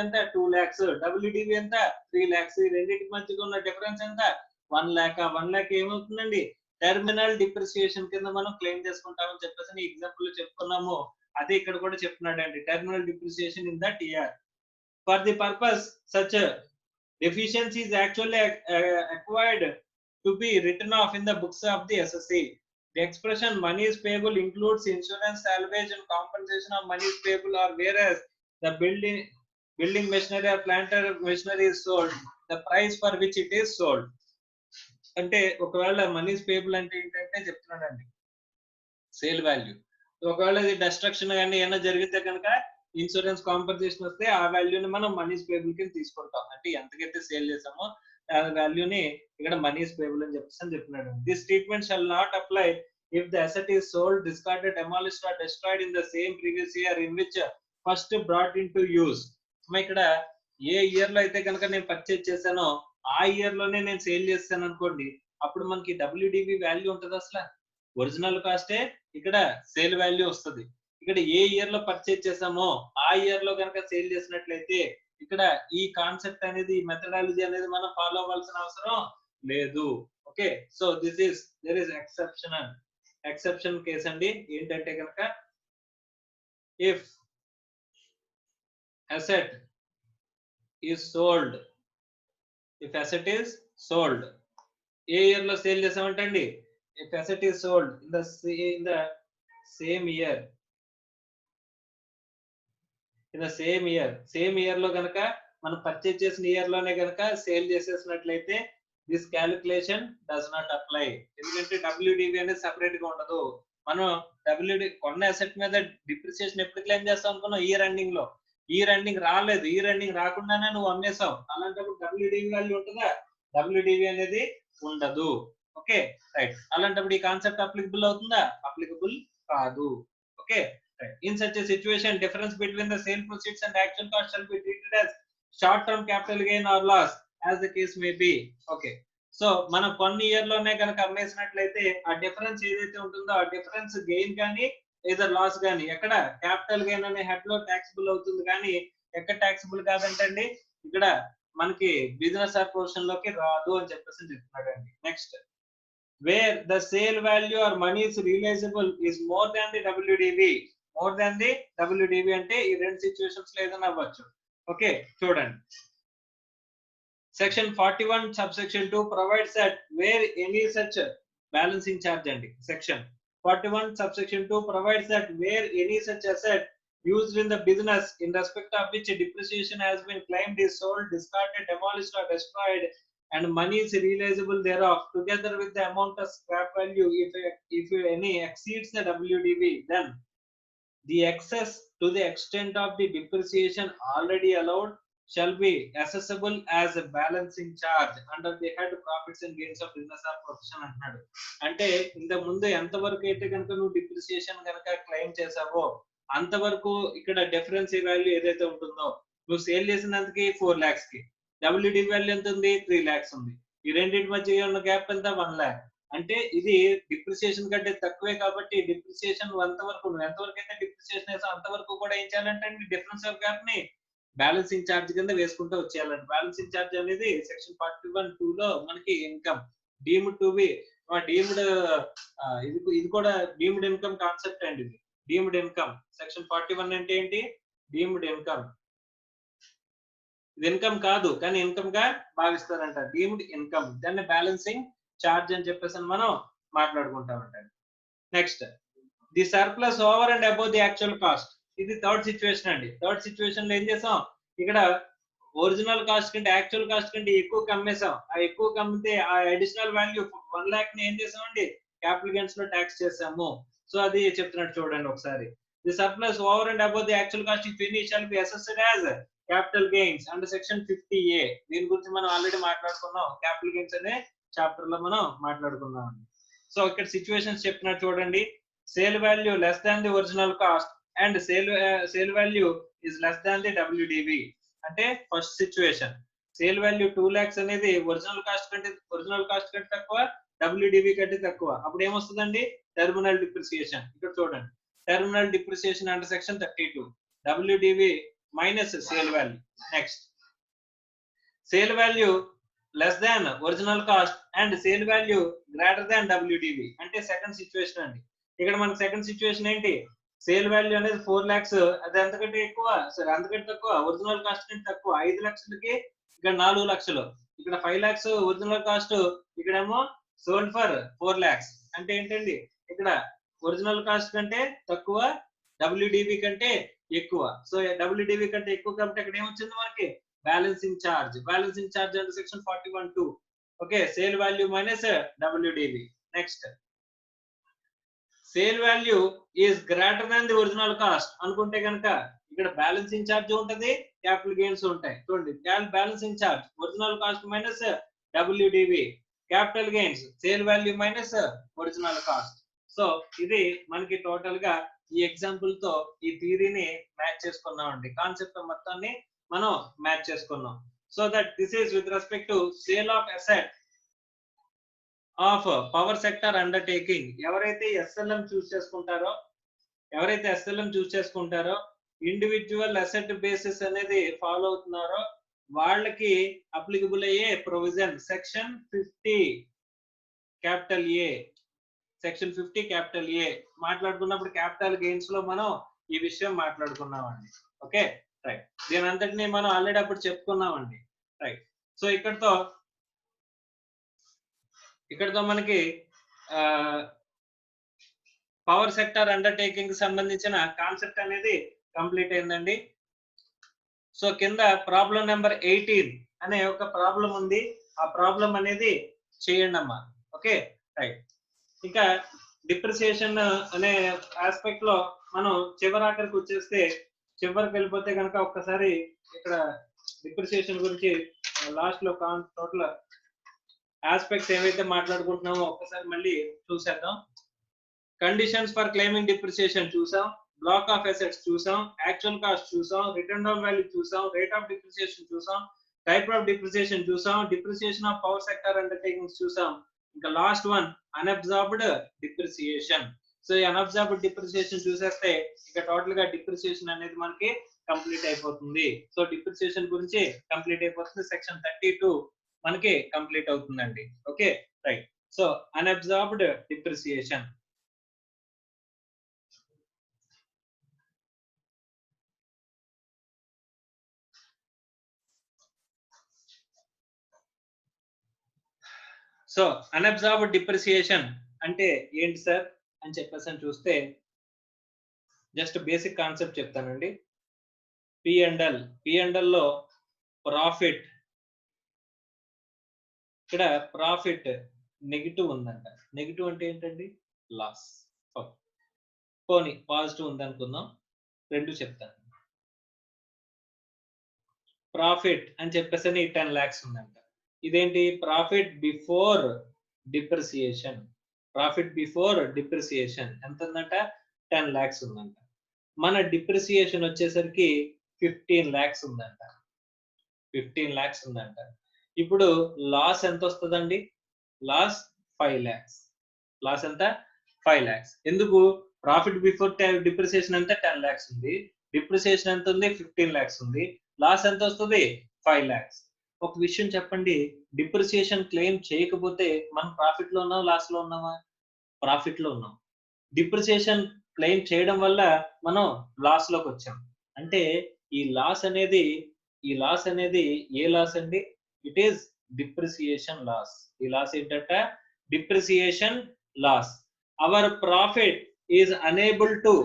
ఎంత 2 lakhs, WDV ఎంత 3 lakhs. ఈ రెండింటికి మధ్యలో ఉన్న డిఫరెన్స్ ఎంత 1 lakh. 1 lakh ఏమవుతుందండి, టెర్మినల్ డిప్రిసియేషన్ కింద మనం క్లెయిమ్ చేసుకుంటామని చెప్పేసి ఈ ఎగ్జాంపుల్ లో చెప్పుకున్నాము. అదే ఇక్కడ కూడా చెప్తున్నాడు అండి, terminal depreciation in that year. For the purpose such deficiency is actually acquired to be written off in the books of the SSC. The expression money is payable includes insurance, salvage and compensation of money is payable, or whereas the building machinery or plant machinery is sold, the price for which it is sold. అంటే ఒకవేళ money is payable అంటే ఏంటంటే చెప్తున్నాడండి, sale value. ఒకవేళ ఇది destruction కానీ ఏమైనా జరిగితే కనుక ఇన్సూరెన్స్ కాంపన్సేషన్ వస్తే ఆ వాల్యూని మనం మనీస్ పేబుల్ కింద తీసుకుంటాం. అంటే ఎంతకైతే సేల్ చేసామో ఆ వాల్యూని ఇక్కడ మనీస్ పేబుల్ అని చెప్పేసి చెప్తున్నాడు. This treatment shall not apply if the asset is sold, discarded, demolished or destroyed in the same previous year in which first brought into use. ఇక్కడ ఏ ఇయర్ లో అయితే కనుక నేను పర్చేజ్ చేశానో ఆ ఇయర్ లోనే నేను సేల్ చేస్తాను అనుకోండి, అప్పుడు మనకి WDV వాల్యూ ఉంటుంది. అసలు ఒరిజినల్ కాస్టే ఇక్కడ సేల్ వాల్యూ వస్తుంది. ఇక్కడ ఏ ఇయర్ లో పర్చేజ్ చేసామో ఆ ఇయర్ లో కనుక సేల్ చేసినట్లయితే ఇక్కడ ఈ కాన్సెప్ట్ అనేది, ఈ మెథడాలజీ అనేది మనం ఫాలో అవ్వాల్సిన అవసరం లేదు. Okay, so there is exception case అండి. ఏంటంటే కనుక ఇఫ్ asset is sold, ఏ ఇయర్ లో సేల్ చేసామంటండి, if asset is sold in the same year in the same year లో గనక మనం పర్చేజ్ చేసిన ఇయర్ లోనే గనక సేల్ చేసేసినట్లయితే this calculation does not apply. ఎందుకంటే డబ్ల్యూడివి అనేది సెపరేట్ గా ఉండదు. మనం కొన్న అసెట్ మీద డిప్రిసియేషన్ ఎప్పుడు క్లెయిమ్ చేస్తాం అనుకున్నాం? ఇయర్ ఎండింగ్ లో. ఇయర్ ఎండింగ్ రాలేదు, ఇయర్ ఎండింగ్ రాకుండానే నువ్వు అమ్మేసావు, అలాంటప్పుడు డబ్ల్యూడివి వాల్యూ ఉంటుందా? డబ్ల్యూడివి అనేది ఉండదు. Okay right. అలాంటప్పుడు ఈ కాన్సెప్ట్ అప్లికబుల్ అవుతుందా? అప్లికబుల్ కాదు. Okay right. In such a situation difference between the sale proceeds and actual cost shall be treated as short term capital gain or loss as the case may be. Okay so మనం కొన్ని year లోనే కనుక అమ్మేసినట్లయితే ఆ difference ఏదైతే ఉంటుందో ఆ difference gain కానీ లేదా లాస్ కానీ ఎక్కడ క్యాపిటల్ గెయిన్ అనే హెడ్ లో ట్యాక్సిబుల్ అవుతుంది, కానీ ఎక్కడ ట్యాక్సిబుల్ కాదంటండి, ఇక్కడ మనకి బిజినెస్ ఆర్ ప్రొఫెషన్ లోకి రాదు అని చెప్పేసి చెప్తున్నాడు అండి. Next, where the sale value or money is realizable is more than the WDV. More than the WDV అంటే ఈ రెండు సిచ్యువేషన్స్ లో ఏదైనా అవ్వచ్చు. ఓకే చూడండి, section 41 subsection 2 provides that where any such balancing charge and section 41 subsection 2 provides that where any such asset used in the business in respect of which depreciation has been claimed is sold, discarded, demolished or destroyed and money is realizable thereof together with the amount of scrap value if any exceeds the WDV, then the excess to the extent of the depreciation already allowed shall be accessible as a balancing charge under the head profits and gains of business or profession అంటున్నాడు. అంటే ఇంత ముందు ఎంత వరకు అయితే కనుక నువ్వు depreciation కనుక క్లెయిమ్ చేసావో అంతవరకు ఇక్కడ డిఫరెన్స్ వాల్యూ ఏదైతే ఉంటుందో, నువ్వు సేల్ చేసినందుకు 4 lakhs కి డబ్ల్యూడి వాల్యూ ఎంత ఉంది? 3 lakhs ఉంది. ఈ రెండింటి మధ్య ఉన్న గ్యాప్ ఎంత? 1 lakh. అంటే ఇది డిప్రిసియేషన్ కంటే తక్కువే కాబట్టి డిప్రిసియేషన్ అంతవరకు నువ్వు ఎంతవరకు అయితే డిప్రిసియేషన్ వేసావు అంతవరకు కూడా ఏం చేయాలంటే డిఫరెన్స్ ఆఫ్ గ్యాప్ ని బ్యాలెన్సింగ్ ఛార్జ్ కింద వేసుకుంటూ వచ్చేయాలండి. బ్యాలెన్సింగ్ ఛార్జ్ అనేది సెక్షన్ 41(2) లో మనకి income deemed to be deemed, ఇది కూడా డీమ్డ్ ఇన్కమ్ కాన్సెప్ట్ అండి. ఇది డీమ్డ్ ఇన్కమ్ సెక్షన్ 41 అంటే ఏంటి? Deemed income. ఇది ఇన్కమ్ కాదు కానీ ఇన్కమ్ గా భావిస్తారంట. డీమ్డ్ ఇన్కమ్, దాన్ని బ్యాలెన్సింగ్ ఛార్జ్ అని చెప్పేసి మనం మాట్లాడుకుంటామంట. Next, the surplus over and above the actual cost. ఇది థర్డ్ సిచ్యువేషన్ అండి. థర్డ్ సిచ్యువేషన్ లో ఏం చేసాం? ఇక్కడ ఒరిజినల్ కాస్ట్ కంటే యాక్చువల్ కాస్ట్ కంటే ఎక్కువ కమ్మేసాం. ఆ ఎక్కువ కమ్మితే ఆ అడిషనల్ వాల్యూ 1 lakh ని ఏం చేసామండి? క్యాపిటల్ గెయిన్స్ లో ట్యాక్స్ చేసాము. సో అది చెప్తున్నట్టు చూడండి ఒకసారి. The surplus over and above the actual cost if any shall be assessed as capital gains under section 50A. దీని గురించి మనం ఆల్రెడీ మాట్లాడుకున్నాం. క్యాపిటల్ గెయిన్స్ అనే చాప్టర్ లో మనం మాట్లాడుకున్నాం అండి. సో ఇక్కడ సిచ్యువేషన్స్ చెప్తున్నట్టు చూడండి. Sale value less than the original cost and sale value is less than the WDV. అంటే first situation sale value 2 lakhs అనేది ఒరిజినల్ కాస్ట్ కంటే తక్కువ, డబ్ల్యూడివి కంటే తక్కువ. అప్పుడు ఏమొస్తుందండి? Terminal depreciation. ఇక్కడ చూడండి, terminal depreciation under section 32 WDV minus sale value. Next, sale value less than original cost and sale value greater than WDV అంటే second situation అండి. ఇక్కడ మనకి సెకండ్ సిచ్యువేషన్ ఏంటి? సేల్ వాల్యూ అనేది 4 lakhs, అది అంతకంటే ఎక్కువ, సరే అంతకంటే తక్కువ, ఒరిజినల్ కాస్ట్ కంటే తక్కువ. 5 లక్షలకి ఇక్కడ 4 లక్షలు, ఇక్కడ 5 lakhs ఒరిజినల్ కాస్ట్, ఇక్కడేమో సోల్డ్ ఫర్ 4 lakhs. అంటే ఏంటండి? ఇక్కడ ఒరిజినల్ కాస్ట్ కంటే తక్కువ, డబ్ల్యూడివి కంటే ఎక్కువ. సో డబ్ల్యూడివి కంటే ఎక్కువ కాబట్టి అక్కడ ఏమొచ్చింది మనకి? Balancing charge. Balancing charge under section 41(2). Okay, sale value minus WDV. Next, sale value is greater than the original cost అనుకుంటే కనుక ఇక్కడ బ్యాలెన్సింగ్ ఛార్జ్ ఉంటది, క్యాపిటల్ గెయిన్స్ ఉంటాయి. చూడండి, balancing charge original cost minus WDV, capital gains sale value minus original cost. So ఇది మనకి total గా ఈ ఎగ్జాంపుల్ తో ఈ థియరీని మ్యాచ్ చేసుకున్నాం అండి. కాన్సెప్ట్ మొత్తాన్ని మనం మ్యాచ్ చేసుకున్నాం. So that this is with respect to sale of asset of power sector undertaking. ఎవరైతే ఎస్ఎల్ఎం చూస్ చేసుకుంటారో ఇండివిజువల్ అసెట్ బేసిస్ అనేది ఫాలో అవుతున్నారో వాళ్ళకి అప్లికబుల్ అయ్యే ప్రొవిజన్ సెక్షన్ 50 క్యాపిటల్ ఏ. సెక్షన్ 50 క్యాపిటల్ ఏ మాట్లాడుకున్నప్పుడు క్యాపిటల్ గెయిన్స్ లో మనం ఈ విషయం మాట్లాడుకున్నామండి. Okay right. దీని అంతటిని మనం ఆల్రెడీ అప్పుడు చెప్పుకున్నామండి. రైట్. సో ఇక్కడతో మనకి పవర్ సెక్టర్ అండర్టేకింగ్ కి సంబంధించిన కాన్సెప్ట్ అనేది కంప్లీట్ అయిందండి. సో కింద ప్రాబ్లం నెంబర్ 18 అనే ఒక ప్రాబ్లం ఉంది. ఆ ప్రాబ్లం అనేది చేయండి అమ్మా. Okay right. ఇంకా డిప్రిసియేషన్ అనే ఆస్పెక్ట్ లో మనం చివరాఖరికి వచ్చేస్తే, చివరికి వెళ్ళిపోతే కనుక ఒక్కసారి ఇక్కడ డిప్రిసియేషన్ గురించి లాస్ట్ లో టోటల్ ఆస్పెక్ట్స్ ఏవైతే మాట్లాడుకుంటున్నామో ఒక్కసారి మళ్ళీ చూసేద్దాం. కండిషన్స్ ఫర్ క్లెయిమింగ్ డిప్రిసియేషన్ చూసాం, బ్లాక్ ఆఫ్ అసెట్స్ చూసాం, యాక్చువల్ కాస్ట్ చూసాం, రిటర్న్ డౌన్ వాల్యూ చూసాం, రేట్ ఆఫ్ డిప్రిసియేషన్ చూసాం, టైప్ ఆఫ్ డిప్రిసియేషన్ చూసాం, depreciation of power sector undertakings చూసాం. ఇంకా లాస్ట్ వన్ అన్అబ్జార్బ్డ్ డిప్రిసియేషన్. సో ఈ అన్అబ్జార్బ్డ్ డిప్రిసియేషన్ చూసేస్తే ఇక టోటల్ గా డిప్రిసియేషన్ అనేది మనకి కంప్లీట్ అయిపోతుంది. సో డిప్రిసియేషన్ గురించి కంప్లీట్ అయిపోతుంది. సెక్షన్ 32 మనకి కంప్లీట్ అవుతుందండి. Okay right. So unabsorbed depreciation. So unabsorbed depreciation అంటే ఏంటి సార్ అని చెప్పేసి చూస్తే జస్ట్ బేసిక్ కాన్సెప్ట్ చెప్తానండి. P&L లో ప్రాఫిట్, ఇక్కడ ప్రాఫిట్ నెగిటివ్ ఉందంట. నెగిటివ్ అంటే ఏంటండి? లాస్. పోనీ పాజిటివ్ ఉందనుకుందాం, రెండు చెప్తాను. ప్రాఫిట్ అని చెప్పేసి 10 lakhs ఉందంట. ఇదేంటి? Profit before depreciation. Profit before depreciation ఎంత ఉందంట? 10 lakhs ఉందంట. మన డిప్రిసియేషన్ వచ్చేసరికి 15 lakhs ఉందంట. 15 lakhs ఉందంట. ఇప్పుడు లాస్ ఎంత వస్తుందండి? Loss 5 lakhs. లాస్ ఎంత? 5 lakhs. ఎందుకు? ప్రాఫిట్ బిఫోర్ డిప్రిసియేషన్ ఎంత? 10 lakhs ఉంది. డిప్రిసియేషన్ ఎంత ఉంది? 15 lakhs ఉంది. లాస్ ఎంత వస్తుంది? 5 lakhs. ఒక విషయం చెప్పండి, డిప్రిసియేషన్ క్లెయిమ్ చేయకపోతే మనం ప్రాఫిట్ లో ఉన్నాం, లాస్ లో ఉన్నామా? ప్రాఫిట్ లో ఉన్నాం. డిప్రిసియేషన్ క్లెయిమ్ చేయడం వల్ల మనం లాస్ లోకి వచ్చాం. అంటే ఈ లాస్ అనేది ఏ లాస్ అండి? It is depreciation loss. ఈ లాస్ ఏంటంట? Depreciation loss. Our profit is unable to,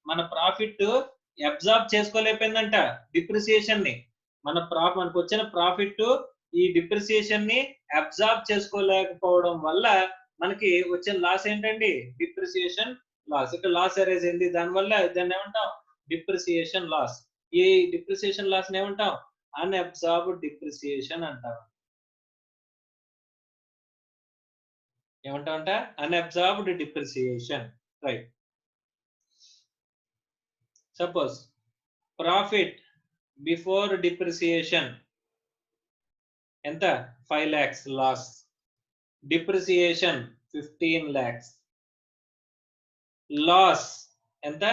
మన ప్రాఫిట్ అబ్జార్బ్ చేసుకోలేకపోయిందంట డిప్రిసియేషన్ ని. మనకు వచ్చిన ప్రాఫిట్ ఈ డిప్రిసియేషన్ ని అబ్జార్బ్ చేసుకోలేకపోవడం వల్ల మనకి వచ్చిన లాస్ ఏంటండి? Depreciation loss. ఇక్కడ లాస్ అరైజ్ అయింది, దానివల్ల దాన్ని ఏమంటాం? Depreciation loss. ఈ డిప్రిసియేషన్ లాస్ ఏమంటాం? అన్అబ్జార్బ్డ్ డిప్రిసియేషన్ అంటాం. ఏమంటామంట? Unabsorbed depreciation. Right. Suppose profit before depreciation ఎంత? 5 lakhs loss. Depreciation 15 lakhs. Loss ఎంత?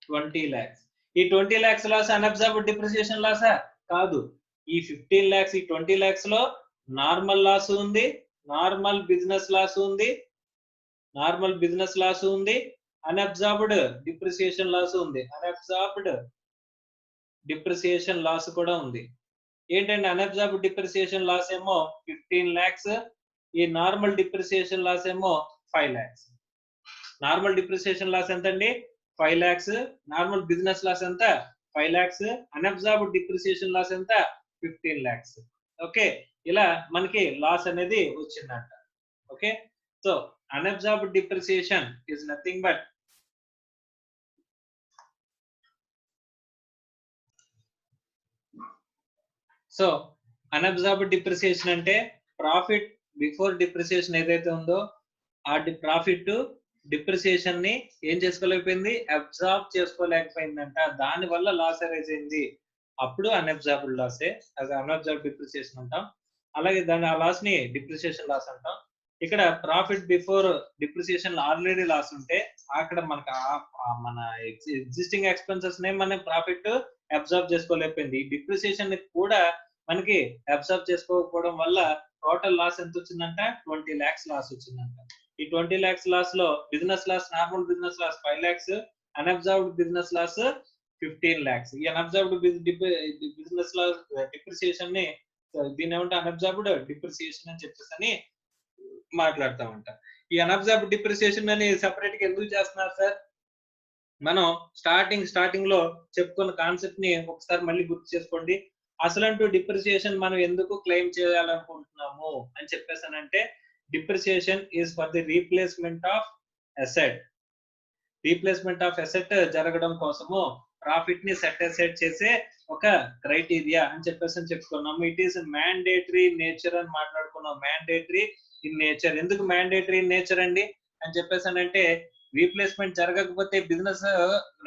20 lakhs. ఈ 20 lakhs లాస్ అన్అబ్జార్బ్డ్ డిప్రిసియేషన్ లాసా? కాదు. ఈ 15 lakhs, ఈ 20 lakhs లో నార్మల్ లాస్ ఉంది, నార్మల్ బిజినెస్ లాస్ ఉంది, అన్అబ్జార్బ్డ్ డిప్రిసియేషన్ లాస్ ఉంది. అన్అబ్జార్బ్డ్ డిప్రిసియేషన్ లాస్ కూడా ఉంది. ఏంటంటే అన్అబ్జార్బ్డ్ డిప్రిసియేషన్ లాస్ ఏమో 15 lakhs, ఈ నార్మల్ డిప్రిసియేషన్ లాస్ ఏమో 5 lakhs. నార్మల్ డిప్రిసియేషన్ లాస్ ఎంత అండి? 5 lakhs. నార్మల్ బిజినెస్ లాస్ ఎంత? 5 lakhs. అన్అబ్జార్బ్డ్ డిప్రిసియేషన్ లాస్ ఎంత? 15 lakhs. ఓకే, ఇలా మనకి లాస్ అనేది వచ్చిందంట. Okay, so unabsorbed depreciation is nothing but so unabsorbed depreciation అంటే ప్రాఫిట్ బిఫోర్ డిప్రిసియేషన్ ఏదైతే ఉందో ఆ ప్రాఫిట్ డిప్రిసియేషన్ ని ఏం చేసుకోలేకపోయింది? అబ్జార్బ్ చేసుకోలేకపోయిందంట. దాని వల్ల లాస్ అరైజ్ అయింది. అప్పుడు అన్అబ్జార్బ్డ్ లాసే, అది అన్అబ్జార్బ్డ్ డిప్రిసియేషన్ అంటాం. అలాగే దాని ఆ లాస్ ని డిప్రిసియేషన్ లాస్ అంటాం. ఇక్కడ profit before depreciation already loss ఉంటే అక్కడ మనకు మన ఎగ్జిస్టింగ్ ఎక్స్పెన్సెస్ నే మన ప్రాఫిట్ అబ్జార్బ్ చేసుకోలేకపోయింది. డిప్రిసియేషన్ కూడా మనకి అబ్జార్బ్ చేసుకోకపోవడం వల్ల టోటల్ లాస్ ఎంత వచ్చిందంట? 20 lakhs లాస్ వచ్చిందంట. ఈ 20 lakhs లాస్ లో business loss, normal business loss 5 lakhs, unabsorbed business loss 15 lakhs. ఈ అన్అబ్జార్బ్డ్ బిజినెస్ లాస్ డిప్రిసియేషన్ ని దీని ఏమంటే అన్అబ్జార్బ్డ్ డిప్రిసియేషన్ అని చెప్పేసి మాట్లాడుతూ ఉంటాం. ఈ అన్అబ్జార్బ్డ్ డిప్రిసియేషన్ అని సెపరేట్ గా ఎందుకు చేస్తున్నారు సార్? మనం స్టార్టింగ్ లో చెప్పుకున్న కాన్సెప్ట్ ని ఒకసారి మళ్ళీ గుర్తు చేసుకోండి. అసలంటూ డిప్రిసియేషన్ మనం ఎందుకు క్లెయిమ్ చేయాలనుకుంటున్నాము అని చెప్పేసానంటే, depreciation is for the replacement of asset. Replacement of asset జరగడం కోసము ప్రాఫిట్ ని సెట్ అసైడ్ చేసే ఒక క్రైటీరియా అని చెప్పేసి చెప్పుకున్నాము. ఇట్ ఈస్ మ్యాండేటరీ నేచర్ అని మాట్లాడుకున్నాం. Mandatory in nature. ఎందుకు మ్యాండేటరీ ఇన్ నేచర్ అండి అని చెప్పేసానంటే, రీప్లేస్మెంట్ జరగకపోతే బిజినెస్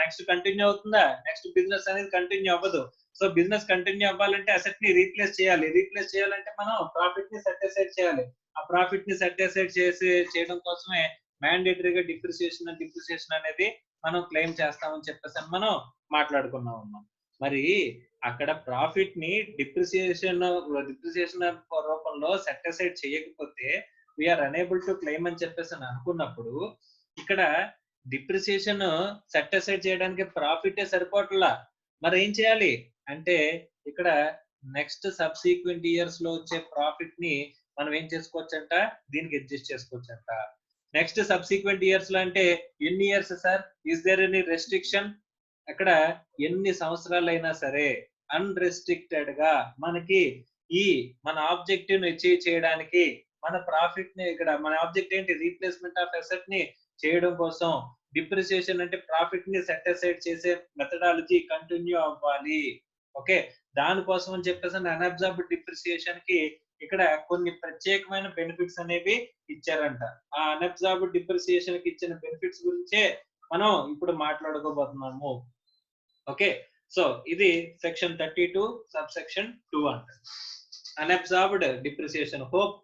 నెక్స్ట్ కంటిన్యూ అవుతుందా? నెక్స్ట్ బిజినెస్ అనేది కంటిన్యూ అవ్వదు. సో బిజినెస్ కంటిన్యూ అవ్వాలంటే అసెట్ ని రీప్లేస్ చేయాలి. రీప్లేస్ చేయాలంటే మనం ప్రాఫిట్ ని సెట్ అసైడ్ చేయాలి. ఆ ప్రాఫిట్ ని సెట్ అసైడ్ చేయడం కోసమే మ్యాండేటరీగా డిప్రిసియేషన్ అనేది మనం క్లెయిమ్ చేస్తామని చెప్పేసి మనం మాట్లాడుకున్నాం అన్నమాట. మరి అక్కడ ప్రాఫిట్ ని డిప్రిసియేషన్ రూపంలో సెట్ అసైడ్ చేయకపోతే వీఆర్ అనేబుల్ టు క్లెయిమ్ అని చెప్పేసి అనుకున్నప్పుడు, ఇక్కడ డిప్రిసియేషన్ సెట్ అసైడ్ చేయడానికి ప్రాఫిటే సరిపోవట్లా. మరి ఏం చేయాలి అంటే, ఇక్కడ నెక్స్ట్ సబ్సిక్వెంట్ ఇయర్స్ లో వచ్చే ప్రాఫిట్ ని మనం ఏం చేసుకోవచ్చంట, దీనికి అడ్జస్ట్ చేసుకోవచ్చంట. నెక్స్ట్ సబ్సిక్వెంట్ ఇయర్స్ లో అంటే ఎన్ని years sir? Is there any restriction? అక్కడ ఎన్ని సంవత్సరాలైనా సరే అన్రెస్ట్రిక్టెడ్ గా మనకి ఈ మన ఆబ్జెక్టివ్ ని అచీవ్ చేయడానికి, మన ప్రాఫిట్ ని, ఇక్కడ మన ఆబ్జెక్ట్ ఏంటి, రీప్లేస్మెంట్ ఆఫ్ అసెట్ ని చేయడం కోసం డిప్రిసియేషన్ అంటే ప్రాఫిట్ ని సెట్ అసైడ్ చేసే మెథడాలజీ కంటిన్యూ అవ్వాలి. ఓకే, దానికోసం అని చెప్పేసి అన్అబ్జర్బ్డ్ డిప్రిసియేషన్ కి ఇక్కడ కొన్ని ప్రత్యేకమైన బెనిఫిట్స్ అనేవి ఇచ్చారంట. ఆ అన్అబ్జర్బ్డ్ డిప్రిసియేషన్ కి ఇచ్చిన బెనిఫిట్స్ గురించే మనం ఇప్పుడు మాట్లాడుకోబోతున్నాము. ఓకే, సో ఇది సెక్షన్ 32 సబ్ సెక్షన్ 2 అంట. అన్అబ్జర్బ్డ్ డిప్రిసియేషన్. హోప్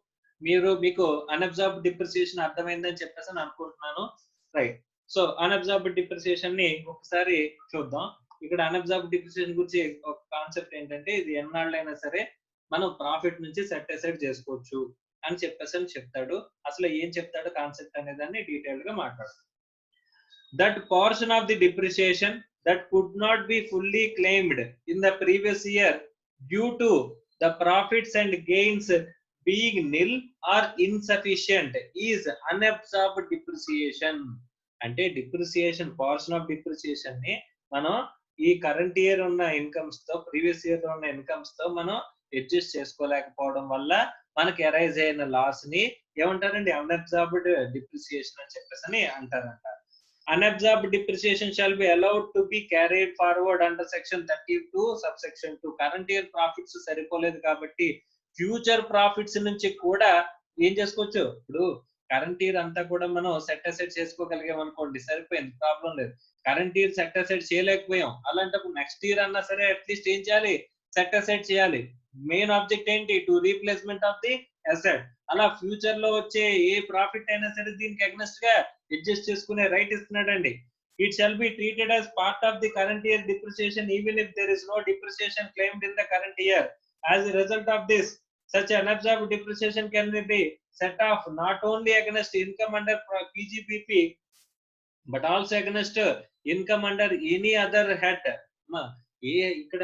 మీకు అన్అబ్జర్బ్డ్ డిప్రిసియేషన్ అర్థమైందని చెప్పేసి అనుకుంటున్నాను. రైట్. సో అన్అబ్జర్బ్డ్ డిప్రిసియేషన్ ని ఒకసారి చూద్దాం. ఇక్కడ అన్అబ్జర్బ్డ్ డిప్రిసియేషన్ గురించి ఒక కాన్సెప్ట్ ఏంటంటే, ఇది ఎన్నాళ్ళైనా సరే మనం ప్రాఫిట్ నుంచి సెట్ అసైడ్ చేసుకోవచ్చు అని చెప్పేసి చెప్తాడు. అసలు ఏం చెప్తాడు కాన్సెప్ట్ అనే దాన్ని డీటెయిల్ గా మాట్లాడతాం. That portion of the depreciation that could not be fully claimed in the previous year due to the profits and gains being nil or insufficient is unabsorbed depreciation. అంటే డిప్రిసియేషన్, పోర్షన్ ఆఫ్ డిప్రిసియేషన్ ని మనం ఈ current year ఉన్న incomes తో, previous year ఉన్న incomes తో మనం adjust చేసుకోలేకపోవడం వల్ల మనకి అరైజ్ అయిన లాస్ ని ఏమంటారండి, అన్అబ్జార్బ్డ్ డిప్రిసియేషన్ అని చెప్పేసి అంటారంట. Unabsorbed depreciation shall be allowed to be carried forward under section 32 subsection 2. Current year profits సరిపోలేదు కాబట్టి ఫ్యూచర్ ప్రాఫిట్స్ నుంచి కూడా ఏం చేసుకోవచ్చు. ఇప్పుడు కరెంట్ ఇయర్ అంతా కూడా మనం సెట్ అసైడ్ చేసుకోగలిగాం అనుకోండి, సరిపోయింది, ప్రాబ్లం లేదు. కరెంట్ ఇయర్ సెట్ అసైడ్ చేయలేకపోయాం, అలాంటప్పుడు నెక్స్ట్ ఇయర్ అన్నా సరే అట్లీస్ట్ ఏం చేయాలి, సెట్ అసైడ్ చేయాలి. మెయిన్ ఆబ్జెక్ట్ ఏంటి, to replacement of the asset. అలా ఫ్యూచర్ లో వచ్చే ఏ ప్రాఫిట్ అయినా సరే దీనికి అగ్నెస్ట్ గా అడ్జస్ట్ చేసుకునే right ఇస్తున్నాడండి. It shall be treated as part of the current year depreciation even if there is no depreciation claimed in the current year. As a result of this, such unabsorbed depreciation can be set off not only against income under PGBP but also against income under any other head. ఇక్కడ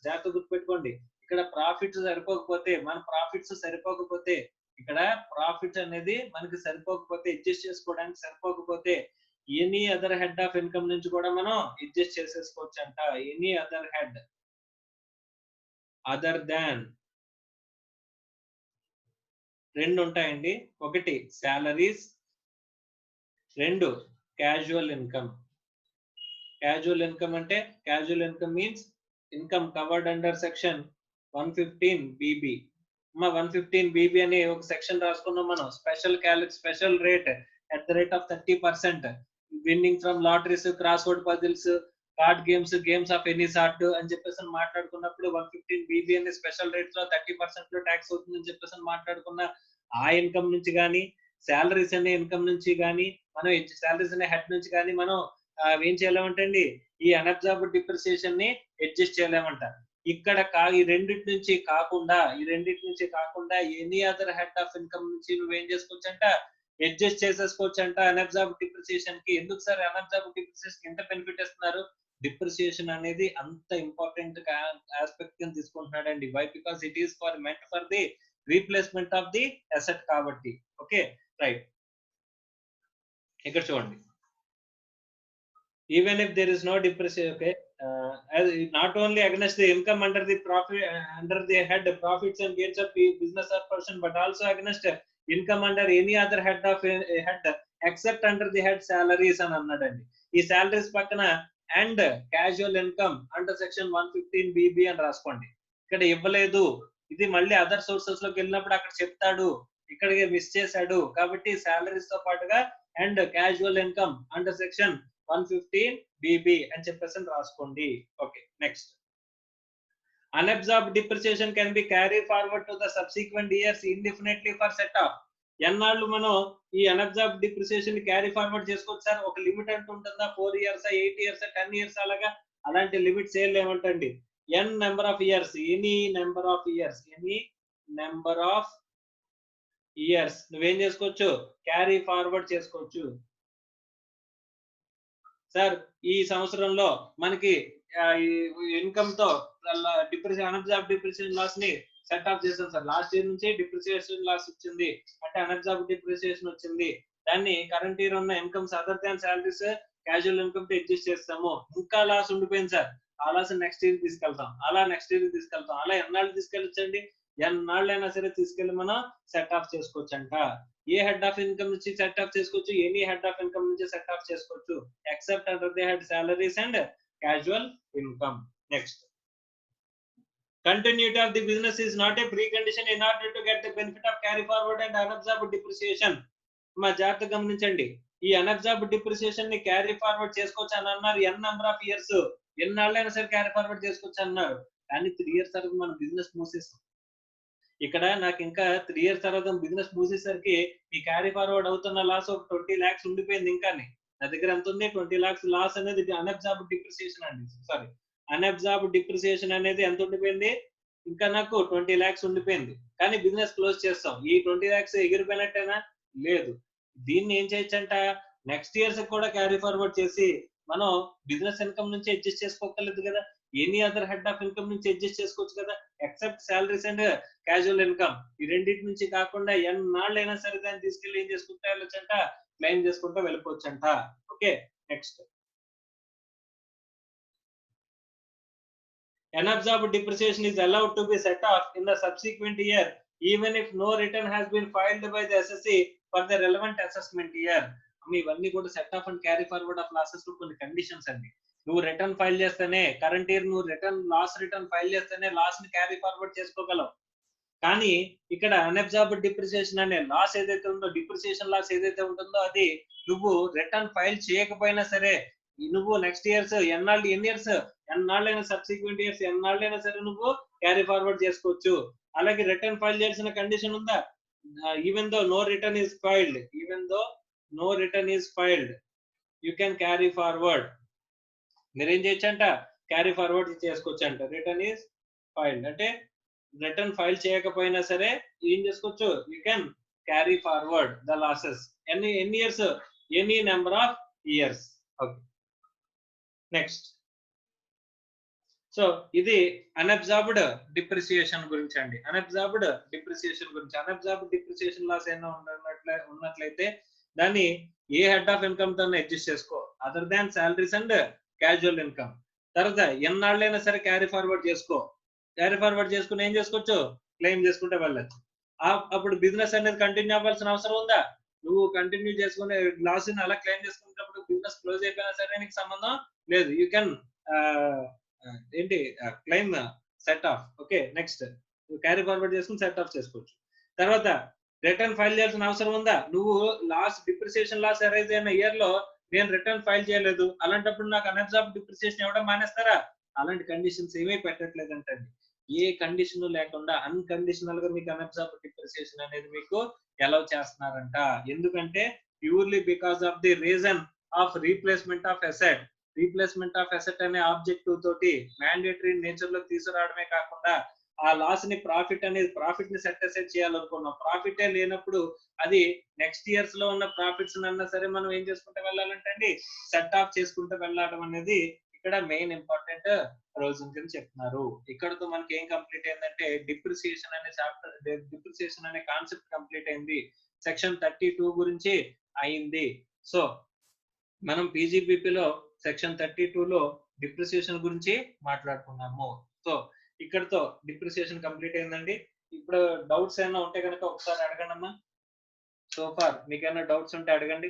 జాగ్రత్త గుర్తుపెట్టుకోండి, ఇక్కడ profits సరిపోకపోతే, మన profits సరిపోకపోతే, ఇక్కడ profit అనేది మనకి సరిపోకపోతే, అడ్జస్ట్ చేసుకోవడానికి సరిపోకపోతే, any other head of income నుంచి కూడా మనం అడ్జస్ట్ చేసేసుకోవచ్చు అంట. Any other head other than రెండు ఉంటాయండి. ఒకటి సాలరీస్, రెండు క్యాజువల్ ఇన్కమ్. క్యాజువల్ ఇన్కమ్ అంటే, casual income means income covered under section 115 BB. 115 BB అని ఒక సెక్షన్ రాసుకున్నాం మనం. Special rate at the rate of 30%, winnowing from lotteries, cross word puzzles, card games of any sort అని చెప్పేసి మాట్లాడుకున్నప్పుడు 115 BB అనే special rates లో 30% లో ట్యాక్స్ అవుతుందని చెప్పేసి మాట్లాడుకున్న ఆ ఇన్కమ్ నుంచి కానీ, శాలరీస్ అనే ఇన్కమ్ నుంచి కానీ, మనం శాలరీస్ అనే హెడ్ నుంచి కానీ మనం ఏం చేయలేమంటండి, ఈ అన్అబ్జార్బ్డ్ డిప్రిసియేషన్ ని అడ్జస్ట్ చేయలేమంట. ఇక్కడ ఈ రెండింటి నుంచి కాకుండా any other head of income నుంచి నువ్వేం చేసుకోవచ్చంట, అడ్జస్ట్ చేసేసుకోవచ్చంట అన్అబ్జార్బ్డ్ డిప్రిసియేషన్ కి. ఎందుకు సార్ అన్అబ్జార్బ్డ్ డిప్రిసియేషన్ ఎంత బెనిఫిట్ ఇస్తున్నారు? డిప్రిసియేషన్ అనేది అంత ఇంపార్టెంట్ ఆస్పెక్ట్ కింద తీసుకుంటున్నాడండి. Why? Because it is meant for the replacement of the asset కాబట్టి. Okay, right. ఇక్కడ చూడండి, even if there is no depreciation, okay, as not only against the income under the profit, under the head profits and gains of business or person, but also against income under any other head of head except under the head salaries అని అన్నాడండి. ఈ salaries పక్కన and casual income under section 115 BB అని రాసుకోండి. ఇక్కడ ఇవ్వలేదు, ఇది మళ్ళీ అదర్ సోర్సెస్ లోకి వెళ్ళినప్పుడు అక్కడ చెప్తాడు, ఇక్కడికి మిస్ చేశాడు, కాబట్టి సాలరీస్ తో పాటుగా and casual income under section 115 BB అని చెప్పేసి రాసుకోండి. Okay, next. Unabsorbed depreciation can be carried forward to the subsequent years indefinitely for set off. ఎన్నాళ్ళు మనం ఈ అన్అబ్జార్బ్ డిప్రిసియేషన్ క్యారీ ఫార్వర్డ్ చేసుకోవచ్చు సార్? ఒక లిమిట్ అంటూ ఉంటుందా? 4 years, 8 years, 10 years అలాగా? అలాంటి లిమిట్స్ ఏం లేవంటండి. N number of years, any number of years, any number of years నువ్వేం చేసుకోవచ్చు? క్యారీ ఫార్వర్డ్ చేసుకోవచ్చు. సార్ ఈ సంవత్సరంలో మనకి ఇన్కమ్ తో డిప్రిసియేషన్ అన్అబ్జార్బ్ డిప్రిసియేషన్ లాస్ ని సెట్ ఆఫ్ చేసాం సార్. లాస్ట్ ఇయర్ నుంచి డిప్రిసియేషన్ లాస్ వచ్చింది అంటే అన్అబ్జార్బ్ డిప్రిసియేషన్ వచ్చింది, దాన్ని కరెంట్ ఇయర్ ఉన్న incomes other than salaries casual income తో అడ్జస్ట్ చేస్తాము. ఇంకా లాస్ ఉండిపోయింది సార్, ఆ లాస్ నెక్స్ట్ ఇయర్ తీసుకెళ్తాం, అలా నెక్స్ట్ ఇయర్ తీసుకెళ్తాం, అలా ఎన్నాళ్ళు తీసుకెళ్ళొచ్చండి? ఎన్నాళ్ళైనా సరే తీసుకెళ్లి మనం సెట్ ఆఫ్ చేసుకోవచ్చు అంట. ఏ హెడ్ ఆఫ్ ఇన్కమ్ నుంచి సెట్ ఆఫ్ చేసుకోవచ్చు? ఎనీ హెడ్ ఆఫ్ ఇన్కమ్ నుంచి సెట్ ఆఫ్ చేసుకోవచ్చు except under the head salaries and casual income. Next. Continuity of the business is not a precondition in order to get the benefit of carry forward and unabsorbed depreciation. మా జాగ్రత్తగా గమనించండి, ఈ అన్అబ్జార్బ్డ్ depreciation ని carry forward చేసుకోవచ్చు అని అన్నారు. ఎన్ number of years, ఎన్నాళ్ళైనా సరే క్యారీ ఫార్వర్డ్ చేసుకోవచ్చు అన్నారు. కానీ 3 years తర్వాత మనం బిజినెస్ మూసేసాం. ఇక్కడ నాకు ఇంకా 3 years తర్వాత బిజినెస్ మూసేసరికి ఈ క్యారీ ఫార్వర్డ్ అవుతున్న లాస్ ఒక 20 lakhs ఉండిపోయింది. ఇంకా నా దగ్గర ఎంత ఉంది? 20 lakhs లాస్ అనేది అన్అబ్జార్బ్డ్ డిప్రిసియేషన్ అండి. సారీ, అన్అబ్జార్బ్డ్ డిప్రిసియేషన్ అనేది ఎంత ఉండిపోయింది? ఇంకా నాకు 20 lakhs ఉండిపోయింది. కానీ బిజినెస్ క్లోజ్ చేస్తాం. ఈ 20 lakhs ఎగిరిపోయినట్టేనా? లేదు. దీన్ని ఏం చేయొచ్చంట? నెక్స్ట్ ఇయర్స్ కూడా క్యారీ ఫార్వర్డ్ చేసి మనం బిజినెస్ ఇన్కమ్ నుంచి అడ్జస్ట్ చేసుకోగలదు కదా, any other head of income నుంచి అడ్జస్ట్ చేసుకోవచ్చు కదా, except salaries and casual income. ఈ రెండింటి నుంచి కాకుండా ఎన్నాళ్ళైనా సరే దాన్ని తీసుకెళ్లి ఏం చేసుకుంటా వెళ్ళొచ్చంట? క్లెయిమ్ చేసుకుంటూ వెళ్ళిపోవచ్చంట. Okay, next. Unabsorbed depreciation is allowed to be set off in the subsequent year even if no return has been filed by the SSC for the relevant assessment year. ఇవన్నీ కూడా set of and carry forward of losses లో కొన్ని conditions అండి. నువ్వు return file చేస్తేనే, current year నువ్వు return file చేస్తేనే loss ని క్యారీ ఫార్వర్డ్ చేసుకోగలవు. కానీ ఇక్కడ అన్అబ్జార్బ్డ్ డిప్రిసియేషన్ అనే లాస్ ఏదైతే ఉందో, డిప్రిసియేషన్ లాస్ ఏదైతే ఉంటుందో, అది నువ్వు రిటర్న్ ఫైల్ చేయకపోయినా సరే, నువ్వు నెక్స్ట్ ఇయర్స్ ఎన్నాళ్ళైనా సబ్సిక్వెంట్ ఇయర్స్ ఎన్నాళ్ళైనా సరే నువ్వు క్యారీ ఫార్వర్డ్ చేసుకోవచ్చు. అలాగే రిటర్న్ ఫైల్ చేయాల్సిన కండిషన్ ఉందా? Even though no return is filed you can carry forward. మీరేం చేయొచ్చంట? క్యారీ ఫార్వర్డ్ చేసుకోవచ్చు అంట. రిటర్న్ ఈస్ ఫైల్డ్ అంటే రిటర్న్ ఫైల్ చేయకపోయినా సరే ఏం చేసుకోవచ్చు? You can carry forward the losses any years, any number of years. Okay, next. So ఇది అన్అబ్జార్బ్డ్ డిప్రిసియేషన్ గురించి అండి. అన్అబ్జార్బ్డ్ డిప్రిసియేషన్ లాస్ ఏమైనా ఉన్నట్లయితే దాన్ని ఏ హెడ్ ఆఫ్ ఇన్కమ్ తో అడ్జస్ట్ చేసుకో other than salaries and casual income. తర్వాత ఎన్నాళ్ళైనా సరే క్యారీ ఫార్వర్డ్ చేసుకుని ఏం చేసుకోవచ్చు? క్లెయిమ్ చేసుకుంటే వెళ్ళచ్చు. అప్పుడు బిజినెస్ అనేది కంటిన్యూ అవ్వాల్సిన అవసరం ఉందా? నువ్వు కంటిన్యూ చేసుకునే లాస్ ని అలా క్లెయిమ్ చేసుకున్నప్పుడు బిజినెస్ క్లోజ్ అయిపోయినా సరే నీకు సంబంధం లేదు. You can claim set of. Okay, next. Carry forward చేసుకుని సెట్ ఆఫ్ చేసుకోవచ్చు. తర్వాత రిటర్న్ ఫైల్ చేయాల్సిన అవసరం ఉందా? నువ్వు డిప్రిసియేషన్ లాస్ అరైజ్ అయిన ఇయర్ లో నేను రిటర్న్ ఫైల్ చేయలేదు, అలాంటప్పుడు నాకు అన్అబ్జార్బ్డ్ డిప్రిసియేషన్ ఇవ్వడం మానేస్తారా? అలాంటి కండిషన్స్ ఏమీ పెట్టట్లేదంటండి. ఏ కండిషన్ లేకుండా అన్కండిషనల్ గా మీకు అన్అబ్జార్బ్డ్ డిప్రిసియేషన్ అనేది మీకు అలౌ చేస్తున్నారంట. ఎందుకంటే purely because of the reason of replacement of asset అనే ఆబ్జెక్టివ్ తోటి మ్యాండేటరీ నేచర్ లో తీసుకురావడమే కాకుండా ఆ లాస్ ని ప్రాఫిట్ ని సెట్ అసైడ్ చేయాలనుకున్నాం. ప్రాఫిటే లేనప్పుడు అది నెక్స్ట్ ఇయర్స్ లో ఉన్న ప్రాఫిట్స్ అన్నా సరే మనం ఏం చేసుకుంటూ వెళ్ళాలంటే అండి, సెట్ ఆఫ్ చేసుకుంటూ వెళ్ళడం అనేది ఇక్కడ మెయిన్ ఇంపార్టెంట్ రోజు కింద చెప్తున్నారు. ఇక్కడతో మనకి ఏం కంప్లీట్ అయిందంటే డిప్రిసియేషన్ అనే కాన్సెప్ట్ కంప్లీట్ అయింది. సెక్షన్ 32 గురించి అయింది. సో మనం పీజీబీపీలో సెక్షన్ 32లో డిప్రిసియేషన్ గురించి మాట్లాడుకున్నాము. సో ఇక్కడతో డిప్రిసియేషన్ కంప్లీట్ అయిందండి. ఇప్పుడు డౌట్స్ ఏమైనా ఉంటే కనుక ఒకసారి అడగండమ్మా. సో ఫార్ మీకేమైనా డౌట్స్ ఉంటే అడగండి.